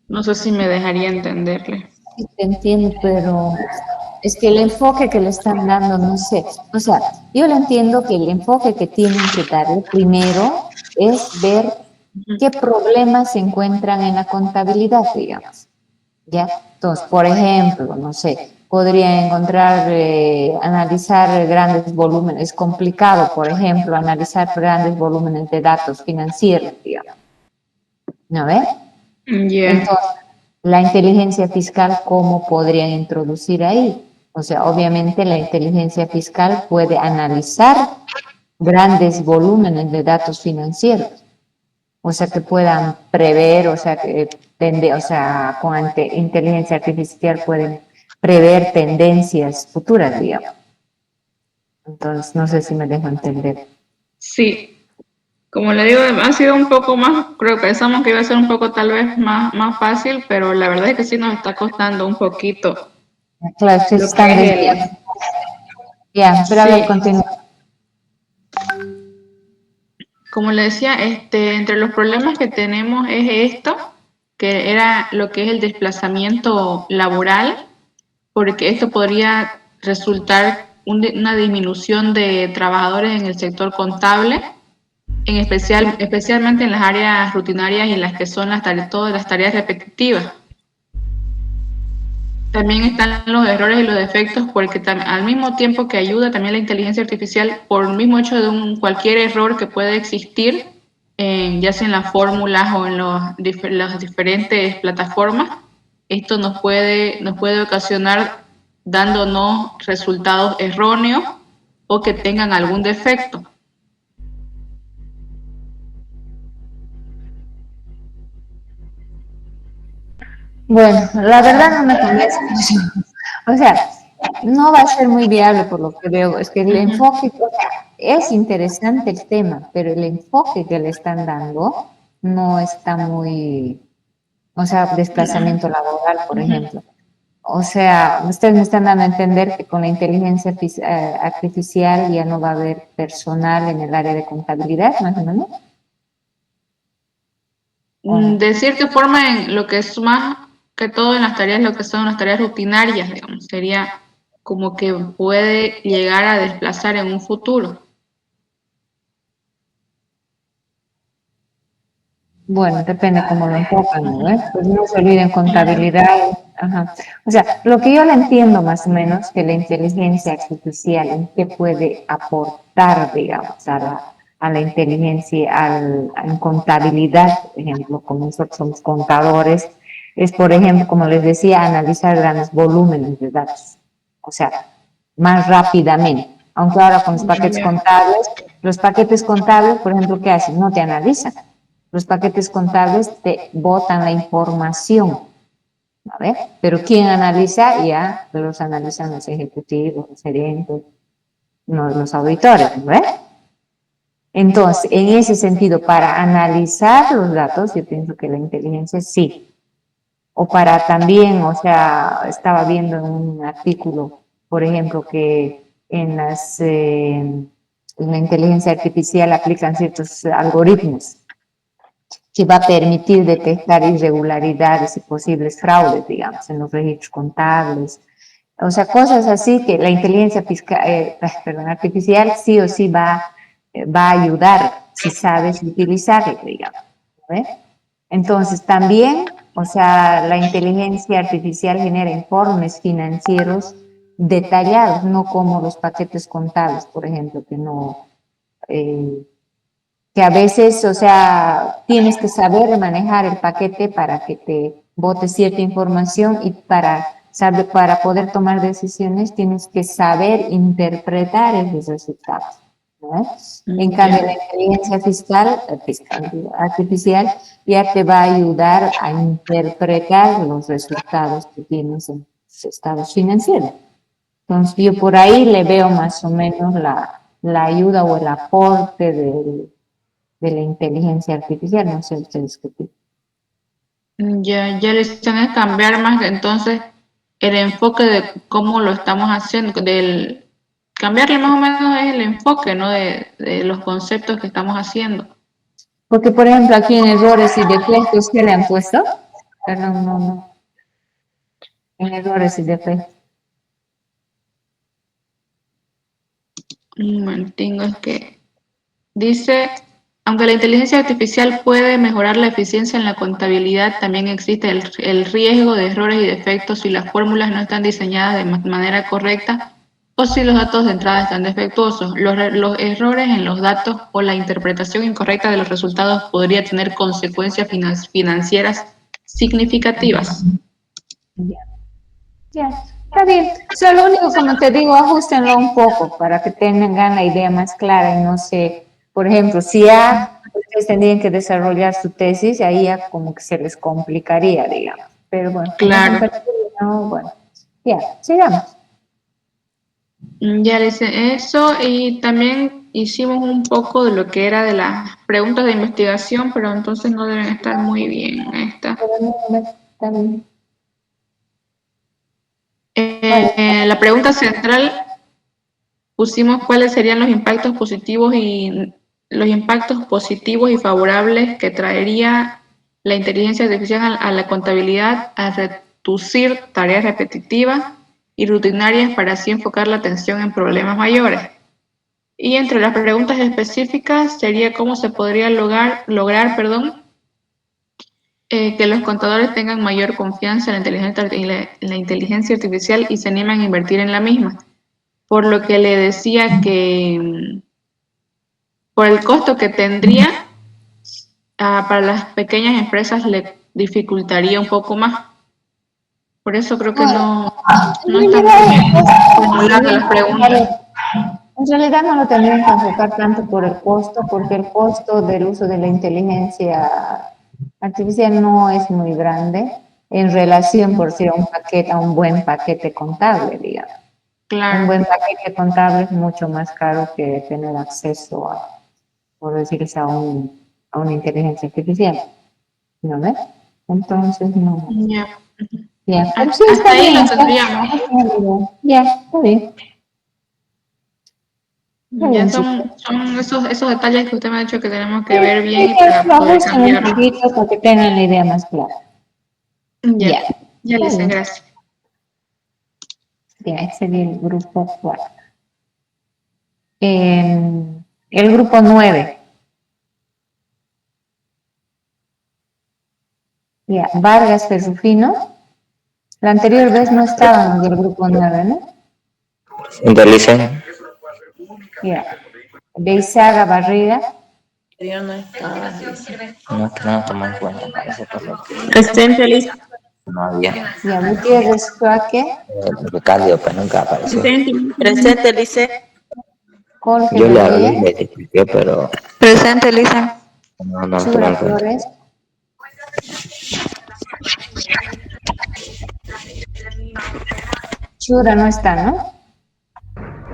Speaker 19: No sé si me dejaría entenderle.
Speaker 1: Sí, te entiendo, pero es que el enfoque que le están dando, no sé. O sea, yo le entiendo que el enfoque que tienen que darle primero es ver qué problemas se encuentran en la contabilidad, digamos. ¿Ya? Entonces, por ejemplo, no sé, podría encontrar, analizar grandes volúmenes, es complicado, por ejemplo, analizar grandes volúmenes de datos financieros, digamos. ¿No ves?
Speaker 19: Yeah.
Speaker 1: Entonces, la inteligencia fiscal, ¿cómo podrían introducir ahí? O sea, obviamente la inteligencia fiscal puede analizar grandes volúmenes de datos financieros, o sea, que puedan prever, o sea, con inteligencia artificial pueden prever tendencias futuras, digamos. Entonces, no sé si me dejo entender.
Speaker 19: Sí. Como le digo, ha sido un poco más, creo que pensamos que iba a ser un poco tal vez más fácil, pero la verdad es que sí nos está costando un poquito.
Speaker 1: Claro, se están desviando. Ya, pero a ver, continúa.
Speaker 19: Como le decía, entre los problemas que tenemos es esto, que era lo que es el desplazamiento laboral, porque esto podría resultar una disminución de trabajadores en el sector contable, especialmente en las áreas rutinarias y en las que son todas las tareas repetitivas. También están los errores y los defectos, porque al mismo tiempo que ayuda también la inteligencia artificial, por el mismo hecho de cualquier error que puede existir, ya sea en las fórmulas o en las diferentes plataformas, esto nos puede ocasionar dándonos resultados erróneos o que tengan algún defecto.
Speaker 1: Bueno, la verdad no me convence mucho. O sea, no va a ser muy viable por lo que veo. Es que el enfoque, o sea, es interesante el tema, pero el enfoque que le están dando no está muy, o sea, desplazamiento laboral, por ejemplo. O sea, ustedes me están dando a entender que con la inteligencia artificial ya no va a haber personal en el área de contabilidad, más o menos.
Speaker 19: De cierta forma, en lo que es más que todo en las tareas, lo que son las tareas rutinarias, digamos, sería como que puede llegar a desplazar en un futuro.
Speaker 1: Bueno, depende cómo lo enfocan, ¿no? Pues no se olviden contabilidad. Ajá. O sea, lo que yo le entiendo más o menos que la inteligencia artificial, en qué puede aportar, digamos, a la inteligencia, en contabilidad, por ejemplo, como nosotros somos contadores, es, por ejemplo, como les decía, analizar grandes volúmenes de datos. O sea, más rápidamente. Aunque ahora con los paquetes contables, por ejemplo, ¿qué hacen? No te analizan. Los paquetes contables te botan la información, ¿a ver? Pero ¿quién analiza? Ya los analizan los ejecutivos, los gerentes, los auditores, ¿no? Entonces, en ese sentido, para analizar los datos, yo pienso que la inteligencia sí. O para también, o sea, estaba viendo en un artículo, por ejemplo, que en la inteligencia artificial aplican ciertos algoritmos que va a permitir detectar irregularidades y posibles fraudes, digamos, en los registros contables. O sea, cosas así que la inteligencia artificial sí o sí va a ayudar si sabes utilizarla, digamos. ¿Ve? Entonces, también, o sea, la inteligencia artificial genera informes financieros detallados, no como los paquetes contables, por ejemplo, que a veces, o sea, tienes que saber manejar el paquete para que te bote cierta información y para poder tomar decisiones tienes que saber interpretar esos resultados, ¿no? En cambio, la inteligencia artificial ya te va a ayudar a interpretar los resultados que tienes en tus estados financieros. Entonces, yo por ahí le veo más o menos la ayuda o el aporte de la inteligencia artificial, no sé ustedes qué piensan.
Speaker 19: Ya les tenés que cambiar más entonces el enfoque de cómo lo estamos haciendo, cambiarle más o menos es el enfoque, ¿no? De los conceptos que estamos haciendo.
Speaker 1: Porque, por ejemplo, aquí en errores y defectos, ¿qué le han puesto? Perdón, no. En errores y defectos.
Speaker 19: Un momentingo, es que dice, aunque la inteligencia artificial puede mejorar la eficiencia en la contabilidad, también existe el riesgo de errores y defectos si las fórmulas no están diseñadas de manera correcta o si los datos de entrada están defectuosos. Los errores en los datos o la interpretación incorrecta de los resultados podría tener consecuencias financieras significativas.
Speaker 1: Ya, está bien. Solo lo único, como te digo, ajustenlo un poco para que tengan la idea más clara y no sé, por ejemplo, si ya ustedes tendrían que desarrollar su tesis, ahí ya como que se les complicaría, digamos. Pero bueno,
Speaker 19: claro.
Speaker 1: Bueno, ya, sigamos.
Speaker 19: Ya les hice eso y también hicimos un poco de lo que era de las preguntas de investigación, pero entonces no deben estar muy bien estas.
Speaker 1: Está bien.
Speaker 19: La pregunta central pusimos cuáles serían los impactos positivos y favorables que traería la inteligencia artificial a la contabilidad al reducir tareas repetitivas y rutinarias para así enfocar la atención en problemas mayores. Y entre las preguntas específicas sería cómo se podría lograr que los contadores tengan mayor confianza en la inteligencia artificial y se animan a invertir en la misma. Por lo que le decía que por el costo que tendría, para las pequeñas empresas le dificultaría un poco más. Por eso creo que no está muy bien formulada las preguntas.
Speaker 1: En realidad no lo tendrían que enfocar tanto por el costo, porque el costo del uso de la inteligencia artificial no es muy grande en relación, por decir, a un buen paquete contable, digamos.
Speaker 19: Claro.
Speaker 1: Un buen paquete contable es mucho más caro que tener acceso por decirse, a una inteligencia artificial. ¿No ves? Entonces, no.
Speaker 19: Ya.
Speaker 1: Ya.
Speaker 19: Sí, hasta ahí lo tendríamos.
Speaker 1: Ya, está bien.
Speaker 19: Ya son esos detalles que usted me ha dicho que tenemos que ver bien y para poder cambiarlo.
Speaker 1: Un poquito para que tengan la idea más clara.
Speaker 19: Ya les sé, gracias.
Speaker 1: Ya, ese sería el grupo 4. El grupo 9. Ya, Vargas Ferrufino. La anterior vez no estábamos del grupo 9, ¿no?
Speaker 20: Intelicen.
Speaker 1: Ya. Beizaga Barriga.
Speaker 11: Yo no estaba.
Speaker 20: No, que no tomó en cuenta, parece por lo que
Speaker 5: Presente, Lisa.
Speaker 20: no había.
Speaker 1: Ya, Gutiérrez Suaque.
Speaker 20: Porque Cardio pues nunca apareció.
Speaker 11: Presente, Lice.
Speaker 1: Jorge
Speaker 20: Yo le hablé
Speaker 1: Rodríguez.
Speaker 20: y le expliqué, pero
Speaker 11: Presente, Lice.
Speaker 20: no tomó
Speaker 1: Chura
Speaker 20: en cuenta.
Speaker 1: Flores. Chura no está, ¿no?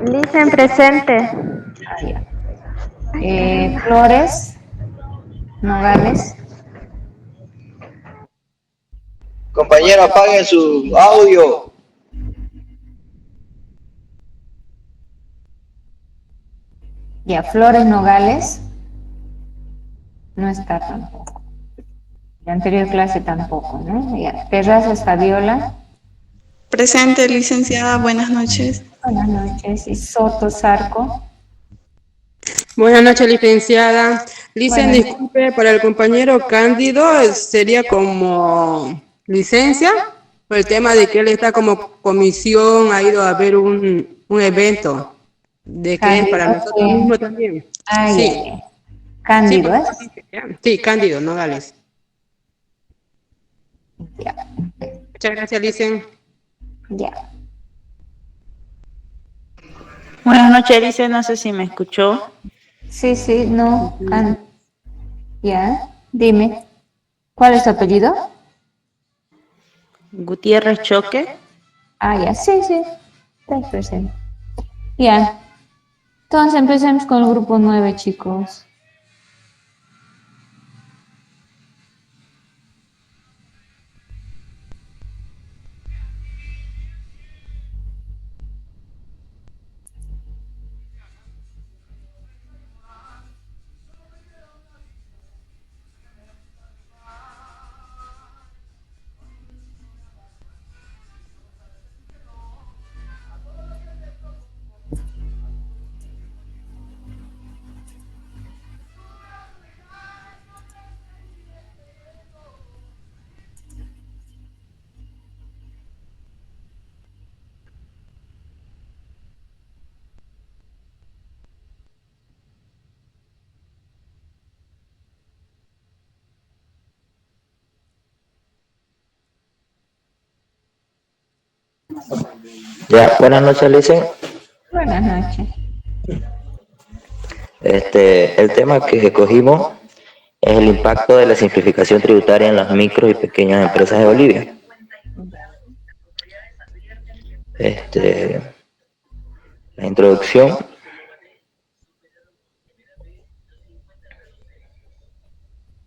Speaker 8: Listen, presente.
Speaker 1: Ah, ya. Flores. Nogales.
Speaker 18: Compañero, apaguen su audio.
Speaker 1: Ya, Flores Nogales. No está tampoco. La anterior clase tampoco, ¿no? Ya. Terrazas Fabiola.
Speaker 21: Presente, licenciada. Buenas noches.
Speaker 1: Buenas noches. Y Soto Zarco.
Speaker 22: Buenas noches, licenciada.
Speaker 1: Buenas.
Speaker 22: Disculpe, para el compañero Cándido sería como licencia, por el tema de que él está como comisión, ha ido a ver un evento, de que es para nosotros mismos también.
Speaker 1: Ah,
Speaker 22: Sí.
Speaker 1: ya. Cándido, ¿es?
Speaker 22: Sí, Cándido Nogales.
Speaker 1: Ya.
Speaker 22: Muchas gracias, Licen.
Speaker 1: Ya.
Speaker 11: Buenas noches, Lice. No sé si me escuchó.
Speaker 1: Sí, sí, no. Ya, dime. ¿Cuál es tu apellido?
Speaker 11: Gutiérrez Choque.
Speaker 1: Ah, ya, sí, sí. Está presente. Ya. Entonces empecemos con el grupo 9, chicos.
Speaker 20: Ya, buenas noches, Licen.
Speaker 1: Buenas noches.
Speaker 20: El tema que escogimos es el impacto de la simplificación tributaria en las micro y pequeñas empresas de Bolivia. La introducción.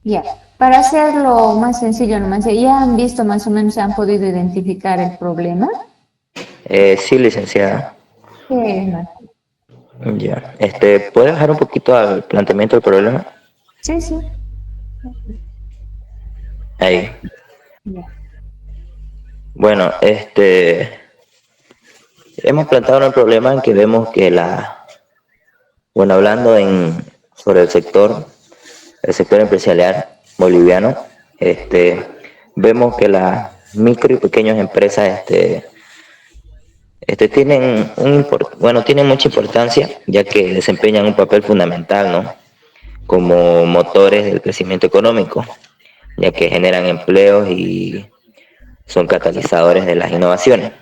Speaker 1: Ya. Para hacerlo más sencillo, nomás, ¿ya han visto más o menos, han podido identificar el problema?
Speaker 20: Sí, licenciada.
Speaker 1: ¿Qué?
Speaker 20: Ya. ¿Puede bajar un poquito al planteamiento del problema?
Speaker 1: Sí, sí.
Speaker 20: Ahí.
Speaker 1: Ya.
Speaker 20: Bueno, hemos planteado un problema en que vemos que hablando sobre el sector empresarial boliviano, vemos que las micro y pequeñas empresas, tienen tienen mucha importancia, ya que desempeñan un papel fundamental, ¿no? Como motores del crecimiento económico, ya que generan empleos y son catalizadores de las innovaciones.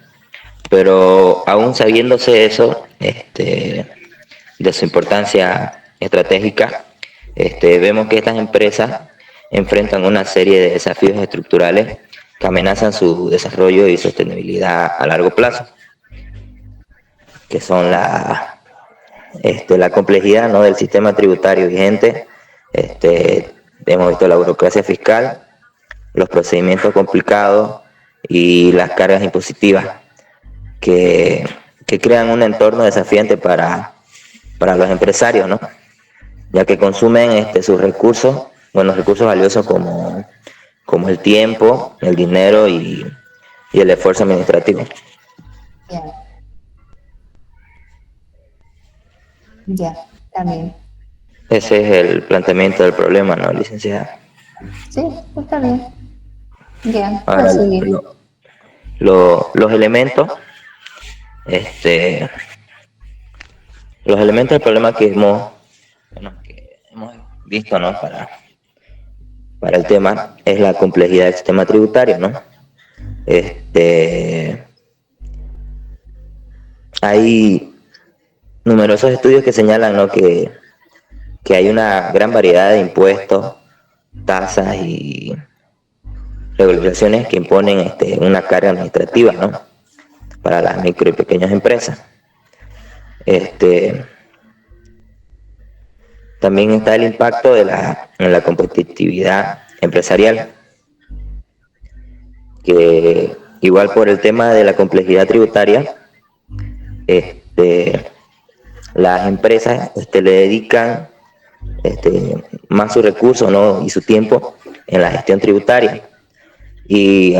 Speaker 20: Pero aún sabiéndose eso, de su importancia estratégica, vemos que estas empresas enfrentan una serie de desafíos estructurales que amenazan su desarrollo y sostenibilidad a largo plazo, que son la complejidad, ¿no?, del sistema tributario vigente. Hemos visto la burocracia fiscal, los procedimientos complicados y las cargas impositivas que crean un entorno desafiante para los empresarios, ¿no?, ya que consumen sus recursos, recursos valiosos como el tiempo, el dinero y el esfuerzo administrativo.
Speaker 1: Ya, también.
Speaker 20: Ese es el planteamiento del problema, ¿no, licenciada?
Speaker 1: Sí, está bien. Ya,
Speaker 20: Ahora,
Speaker 1: pues seguir.
Speaker 20: los elementos, los elementos del problema que hemos visto, ¿no?, para el tema, es la complejidad del sistema tributario, ¿no? Hay numerosos estudios que señalan, ¿no?, que hay una gran variedad de impuestos, tasas y regulaciones que imponen una carga administrativa, ¿no?, para las micro y pequeñas empresas. También está el impacto en la competitividad empresarial, que igual por el tema de la complejidad tributaria, las empresas le dedican más sus recursos, ¿no? Y su tiempo en la gestión tributaria. Y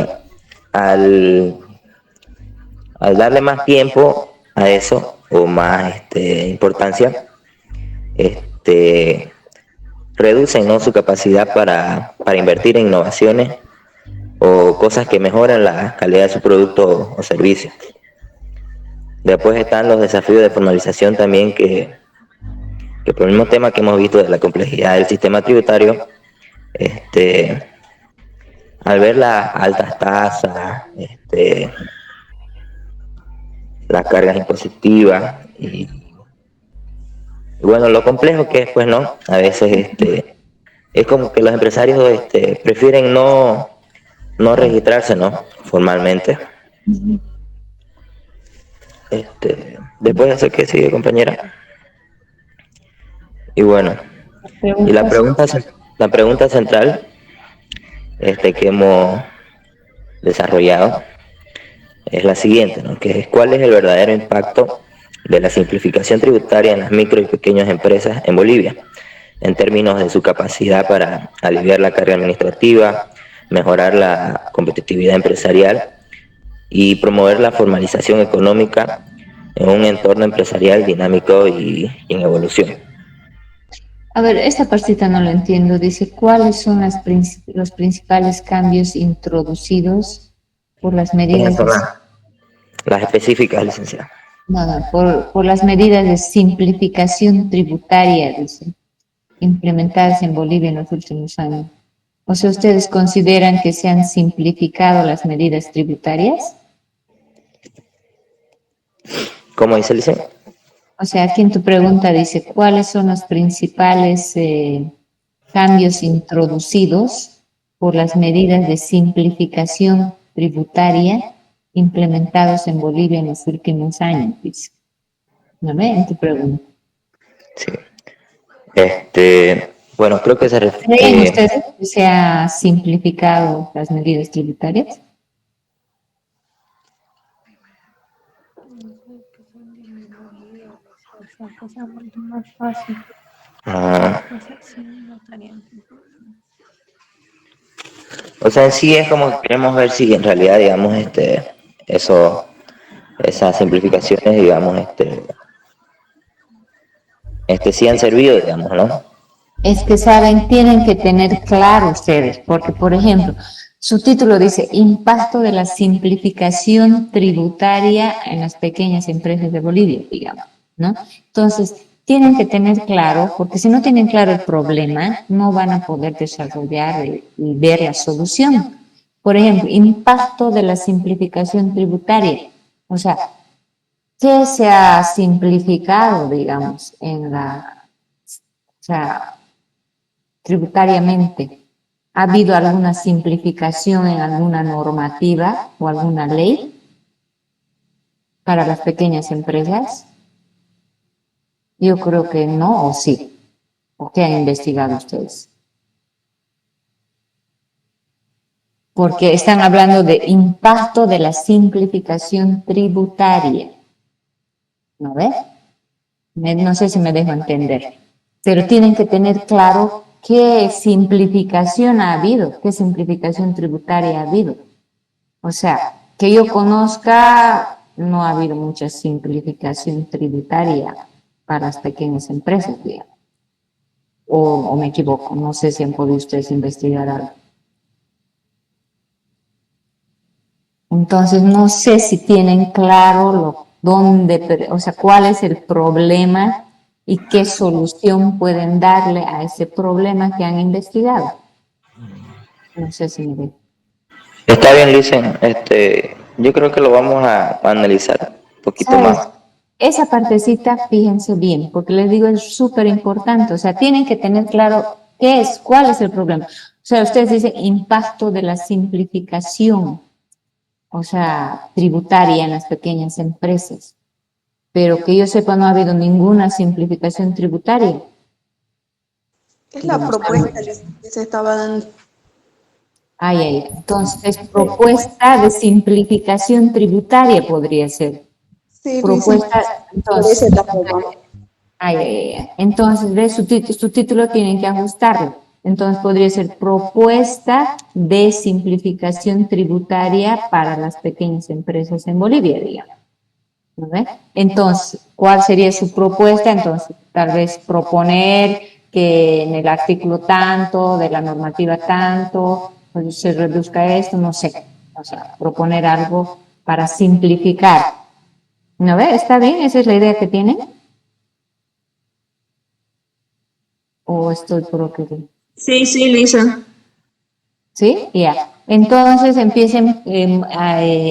Speaker 20: al darle más tiempo a eso, o más importancia, reducen, ¿no?, su capacidad para invertir en innovaciones o cosas que mejoran la calidad de su producto o servicio. Después están los desafíos de formalización también, que por el mismo tema que hemos visto de la complejidad del sistema tributario, al ver las altas tasas, las cargas impositivas y bueno, lo complejo que es, pues, ¿no? A veces es como que los empresarios prefieren no registrarse, ¿no?, formalmente. Después de eso, ¿qué sigue, compañera? Y bueno, y la pregunta central que hemos desarrollado es la siguiente, ¿no?, que es: ¿cuál es el verdadero impacto de la simplificación tributaria en las micro y pequeñas empresas en Bolivia, en términos de su capacidad para aliviar la carga administrativa, mejorar la competitividad empresarial y promover la formalización económica en un entorno empresarial dinámico y en evolución?
Speaker 1: A ver, esta partita no la entiendo. Dice, ¿cuáles son los principales cambios introducidos por las medidas?
Speaker 20: Las específicas, licenciada.
Speaker 1: No, por las medidas de simplificación tributaria, dice, implementadas en Bolivia en los últimos años. O sea, ¿ustedes consideran que se han simplificado las medidas tributarias?
Speaker 20: ¿Cómo dice, licenciada?
Speaker 1: O sea, aquí en tu pregunta dice, ¿cuáles son los principales cambios introducidos por las medidas de simplificación tributaria implementados en Bolivia en los últimos años? Dice. ¿No ve? En tu pregunta.
Speaker 20: Sí. Bueno, creo que se refiere...
Speaker 1: ¿Creen ustedes que se ha simplificado las medidas tributarias?
Speaker 20: O sea, en sí es como que queremos ver si en realidad, digamos, esas simplificaciones, digamos, sí han servido, digamos, ¿no?
Speaker 1: Es que saben, tienen que tener claro ustedes, porque, por ejemplo, su título dice impacto de la simplificación tributaria en las pequeñas empresas de Bolivia, digamos, ¿no? Entonces, tienen que tener claro, porque si no tienen claro el problema, no van a poder desarrollar y ver la solución. Por ejemplo, impacto de la simplificación tributaria. O sea, ¿qué se ha simplificado, digamos, tributariamente? ¿Ha habido alguna simplificación en alguna normativa o alguna ley para las pequeñas empresas? Yo creo que no, o sí. ¿O qué han investigado ustedes? Porque están hablando de impacto de la simplificación tributaria. ¿No ve? No sé si me dejo entender. Pero tienen que tener claro qué simplificación ha habido, qué simplificación tributaria ha habido. O sea, que yo conozca, no ha habido mucha simplificación tributaria para las pequeñas empresas, digamos. O me equivoco, no sé si han podido ustedes investigar algo. Entonces, no sé si tienen claro cuál es el problema y qué solución pueden darle a ese problema que han investigado. No sé si me ve.
Speaker 20: Está bien, Licen. Yo creo que lo vamos a analizar un poquito más.
Speaker 1: Esa partecita, fíjense bien, porque les digo, es súper importante. O sea, tienen que tener claro cuál es el problema. O sea, ustedes dicen impacto de la simplificación, o sea, tributaria en las pequeñas empresas. Pero que yo sepa, no ha habido ninguna simplificación tributaria.
Speaker 21: Es la propuesta que se estaba dando.
Speaker 1: Entonces, propuesta de simplificación tributaria podría ser.
Speaker 21: Sí,
Speaker 1: propuesta, entonces, Entonces, ¿ves? Su título tienen que ajustarlo. Entonces, podría ser propuesta de simplificación tributaria para las pequeñas empresas en Bolivia, digamos. ¿No ve? Entonces, ¿cuál sería su propuesta? Entonces, tal vez proponer que en el artículo tanto, de la normativa tanto, pues se reduzca esto, no sé. O sea, proponer algo para simplificar. ¿No ve? ¿Está bien? ¿Esa es la idea que tienen? ¿O estoy por lo que digo?
Speaker 5: Sí, Lisa.
Speaker 1: ¿Sí? Ya. Entonces empiecen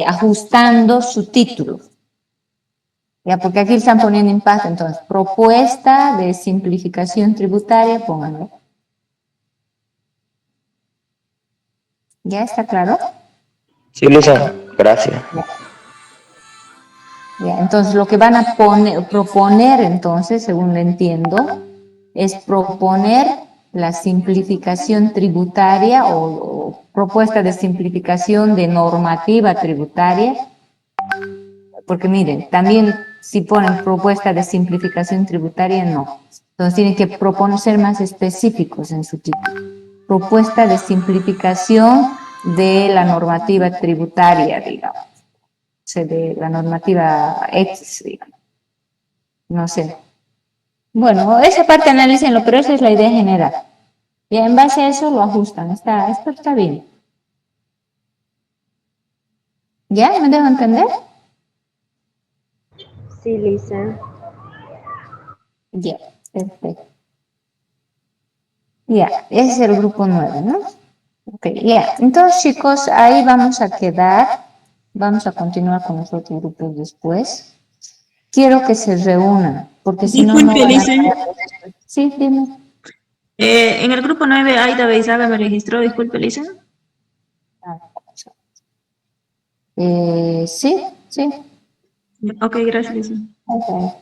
Speaker 1: ajustando su título. Ya, porque aquí están poniendo impacto. Entonces, propuesta de simplificación tributaria, pónganlo. ¿Ya está claro?
Speaker 20: Sí, Luisa, gracias.
Speaker 1: Ya, entonces, lo que van a proponer, entonces, según lo entiendo, es proponer la simplificación tributaria o propuesta de simplificación de normativa tributaria, porque miren, también si ponen propuesta de simplificación tributaria, no. Entonces tienen que proponer ser más específicos en su título. Propuesta de simplificación de la normativa tributaria, digamos, o sea, de la normativa X, digamos. No sé. Bueno, esa parte analícenlo, pero esa es la idea general. Y en base a eso lo ajustan. Esto está bien. ¿Ya? ¿Me dejo entender?
Speaker 8: Sí, Lisa.
Speaker 1: Ya, perfecto. Ya, ese es el grupo 9, ¿no? Ok, ya. Entonces, chicos, ahí vamos a quedar. Vamos a continuar con los otros grupos después. Quiero que se reúnan, porque si no, no van a quedar. Sí, dime.
Speaker 5: En el grupo 9, Aida Beizaga me registró, disculpe, Lisa.
Speaker 1: Sí, sí.
Speaker 5: Ok, gracias, Lisa.
Speaker 1: Ok.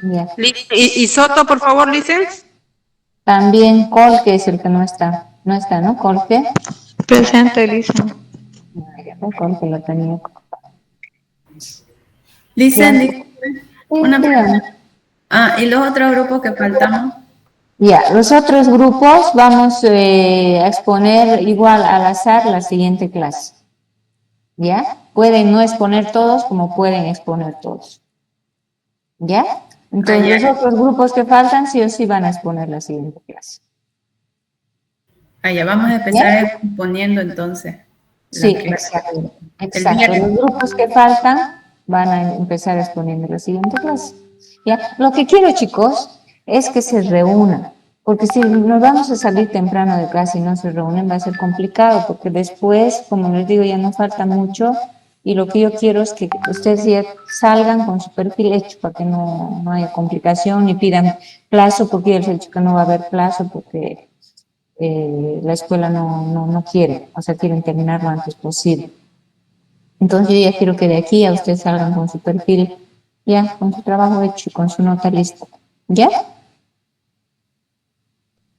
Speaker 1: Ya.
Speaker 22: Y Soto, por favor, Licen.
Speaker 1: También Colque es el que no está. No está, ¿no? Colque.
Speaker 10: Presente, Lisa.
Speaker 1: Colque lo tenía.
Speaker 4: Lisa,
Speaker 1: Ya.
Speaker 4: disculpe, una pregunta. ¿Y los otros grupos que faltamos?
Speaker 1: Ya, los otros grupos vamos a exponer igual al azar la siguiente clase. ¿Ya? Pueden no exponer todos como pueden exponer todos. ¿Ya? Entonces, los otros grupos que faltan sí o sí van a exponer la siguiente clase.
Speaker 4: Ya vamos a empezar exponiendo entonces.
Speaker 1: Sí, exacto. Exacto. Los grupos que faltan van a empezar exponiendo la siguiente clase. ¿Ya? Lo que quiero, chicos, es que se reúnan. Porque si nos vamos a salir temprano de clase y no se reúnen, va a ser complicado, porque después, como les digo, ya no falta mucho. Y lo que yo quiero es que ustedes ya salgan con su perfil hecho para que no haya complicación ni pidan plazo, porque ya les he dicho que no va a haber plazo porque la escuela no quiere, o sea, quieren terminar lo antes posible. Entonces yo ya quiero que de aquí a ustedes salgan con su perfil, ya, con su trabajo hecho y con su nota lista. ¿Ya?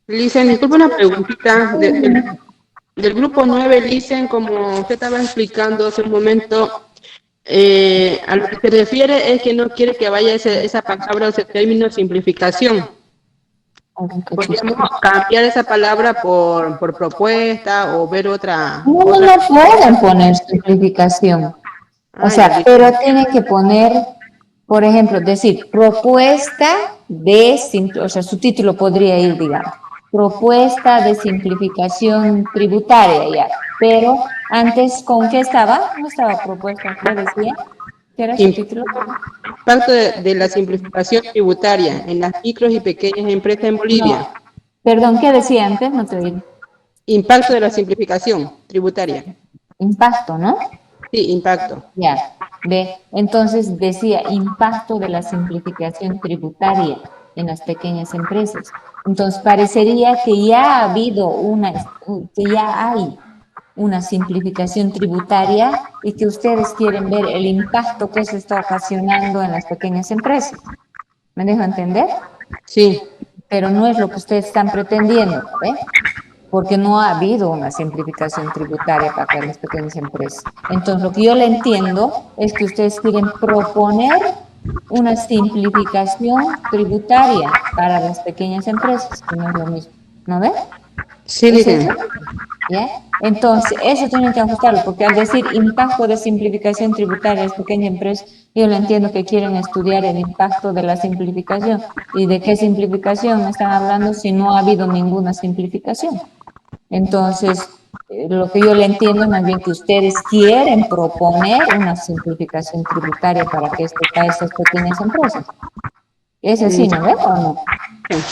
Speaker 22: Licen, disculpe una preguntita. Del grupo 9, Licen, como usted estaba explicando hace un momento, a lo que se refiere es que no quiere que vaya esa palabra o ese término simplificación. Podríamos cambiar esa palabra por propuesta o ver otra.
Speaker 1: No pueden poner simplificación. O sea, pero tienen que poner, por ejemplo, decir propuesta de, o sea, su título podría ir, digamos, propuesta de simplificación tributaria, ya. Pero antes, ¿con qué estaba? No estaba propuesta, ¿qué decía? ¿Qué era su título?
Speaker 22: Impacto de la simplificación tributaria en las micros y pequeñas empresas en Bolivia.
Speaker 1: No. Perdón, ¿qué decía antes? No te oí.
Speaker 22: Impacto de la simplificación tributaria.
Speaker 1: Impacto, ¿no?
Speaker 22: Sí, impacto.
Speaker 1: Ya, ve. Entonces decía impacto de la simplificación tributaria en las pequeñas empresas. Entonces parecería que ya ha habido que ya hay una simplificación tributaria y que ustedes quieren ver el impacto que eso está ocasionando en las pequeñas empresas. ¿Me dejo entender?
Speaker 22: Sí.
Speaker 1: Pero no es lo que ustedes están pretendiendo, ¿ve? Porque no ha habido una simplificación tributaria para las pequeñas empresas. Entonces, lo que yo le entiendo es que ustedes quieren proponer una simplificación tributaria para las pequeñas empresas, que no es lo mismo, ¿no ves?
Speaker 22: Sí, licenciada.
Speaker 1: ¿Ya? Entonces, eso tienen que ajustarlo, porque al decir impacto de simplificación tributaria a las pequeñas empresas, yo lo entiendo que quieren estudiar el impacto de la simplificación. ¿Y de qué simplificación están hablando si no ha habido ninguna simplificación? Entonces, lo que yo le entiendo es más bien que ustedes quieren proponer una simplificación tributaria para estas pequeñas empresas. ¿Es así, no ves o no?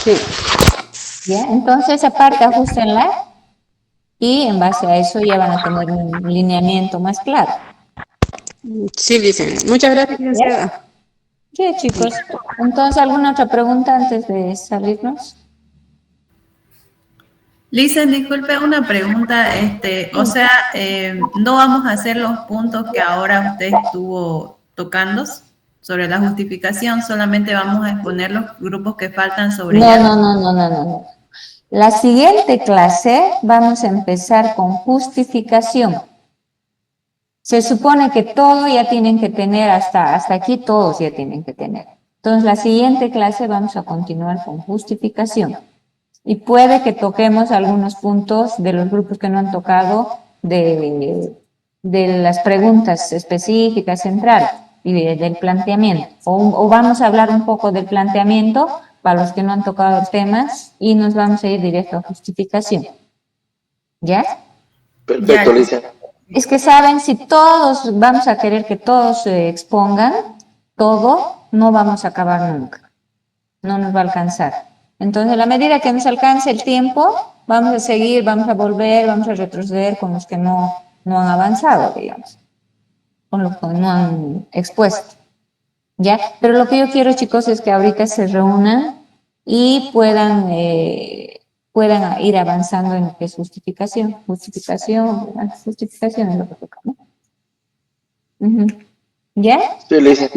Speaker 22: Sí.
Speaker 1: ¿Ya? Entonces, esa parte ajustenla y en base a eso ya van a tener un lineamiento más claro.
Speaker 22: Sí, licenciada. Muchas gracias, licenciada.
Speaker 1: Sí, chicos. Entonces, ¿alguna otra pregunta antes de salirnos?
Speaker 17: Listen, disculpe una pregunta, o sea, no vamos a hacer los puntos que ahora usted estuvo tocando sobre la justificación, solamente vamos a exponer los grupos que faltan sobre ella.
Speaker 1: No. La siguiente clase vamos a empezar con justificación. Se supone que todo ya tienen que tener, hasta aquí todos ya tienen que tener. Entonces, la siguiente clase vamos a continuar con justificación. Y puede que toquemos algunos puntos de los grupos que no han tocado de las preguntas específicas centrales y del planteamiento. O vamos a hablar un poco del planteamiento para los que no han tocado los temas y nos vamos a ir directo a justificación. ¿Ya?
Speaker 18: Perfecto, Alicia.
Speaker 1: Es que saben, si todos vamos a querer que todos se expongan todo, no vamos a acabar nunca. No nos va a alcanzar. Entonces, a la medida que nos alcance el tiempo, vamos a seguir, vamos a volver, vamos a retroceder con los que no han avanzado, digamos, con los que no han expuesto. ¿Ya? Pero lo que yo quiero, chicos, es que ahorita se reúnan y puedan ir avanzando en lo que es justificación. Justificación es lo que toca, ¿no? ¿Ya?
Speaker 18: Sí, Alicia.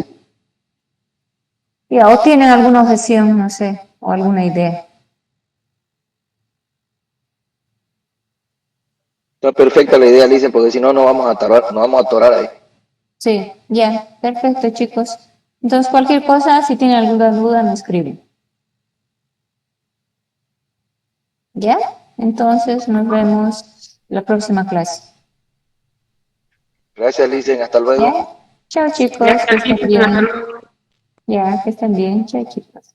Speaker 1: Ya, o tienen alguna objeción, no sé, o alguna idea.
Speaker 18: Está perfecta la idea, Alicia, porque si no, no vamos a atorar ahí.
Speaker 1: Sí, ya, perfecto, chicos. Entonces, cualquier cosa, si tienen alguna duda, me escriben. ¿Ya? Entonces, nos vemos la próxima clase.
Speaker 18: Gracias, Alicia. Hasta luego.
Speaker 1: ¿Ya? Chao, chicos. Que estén bien. Ya, que estén bien. Chao, chicos.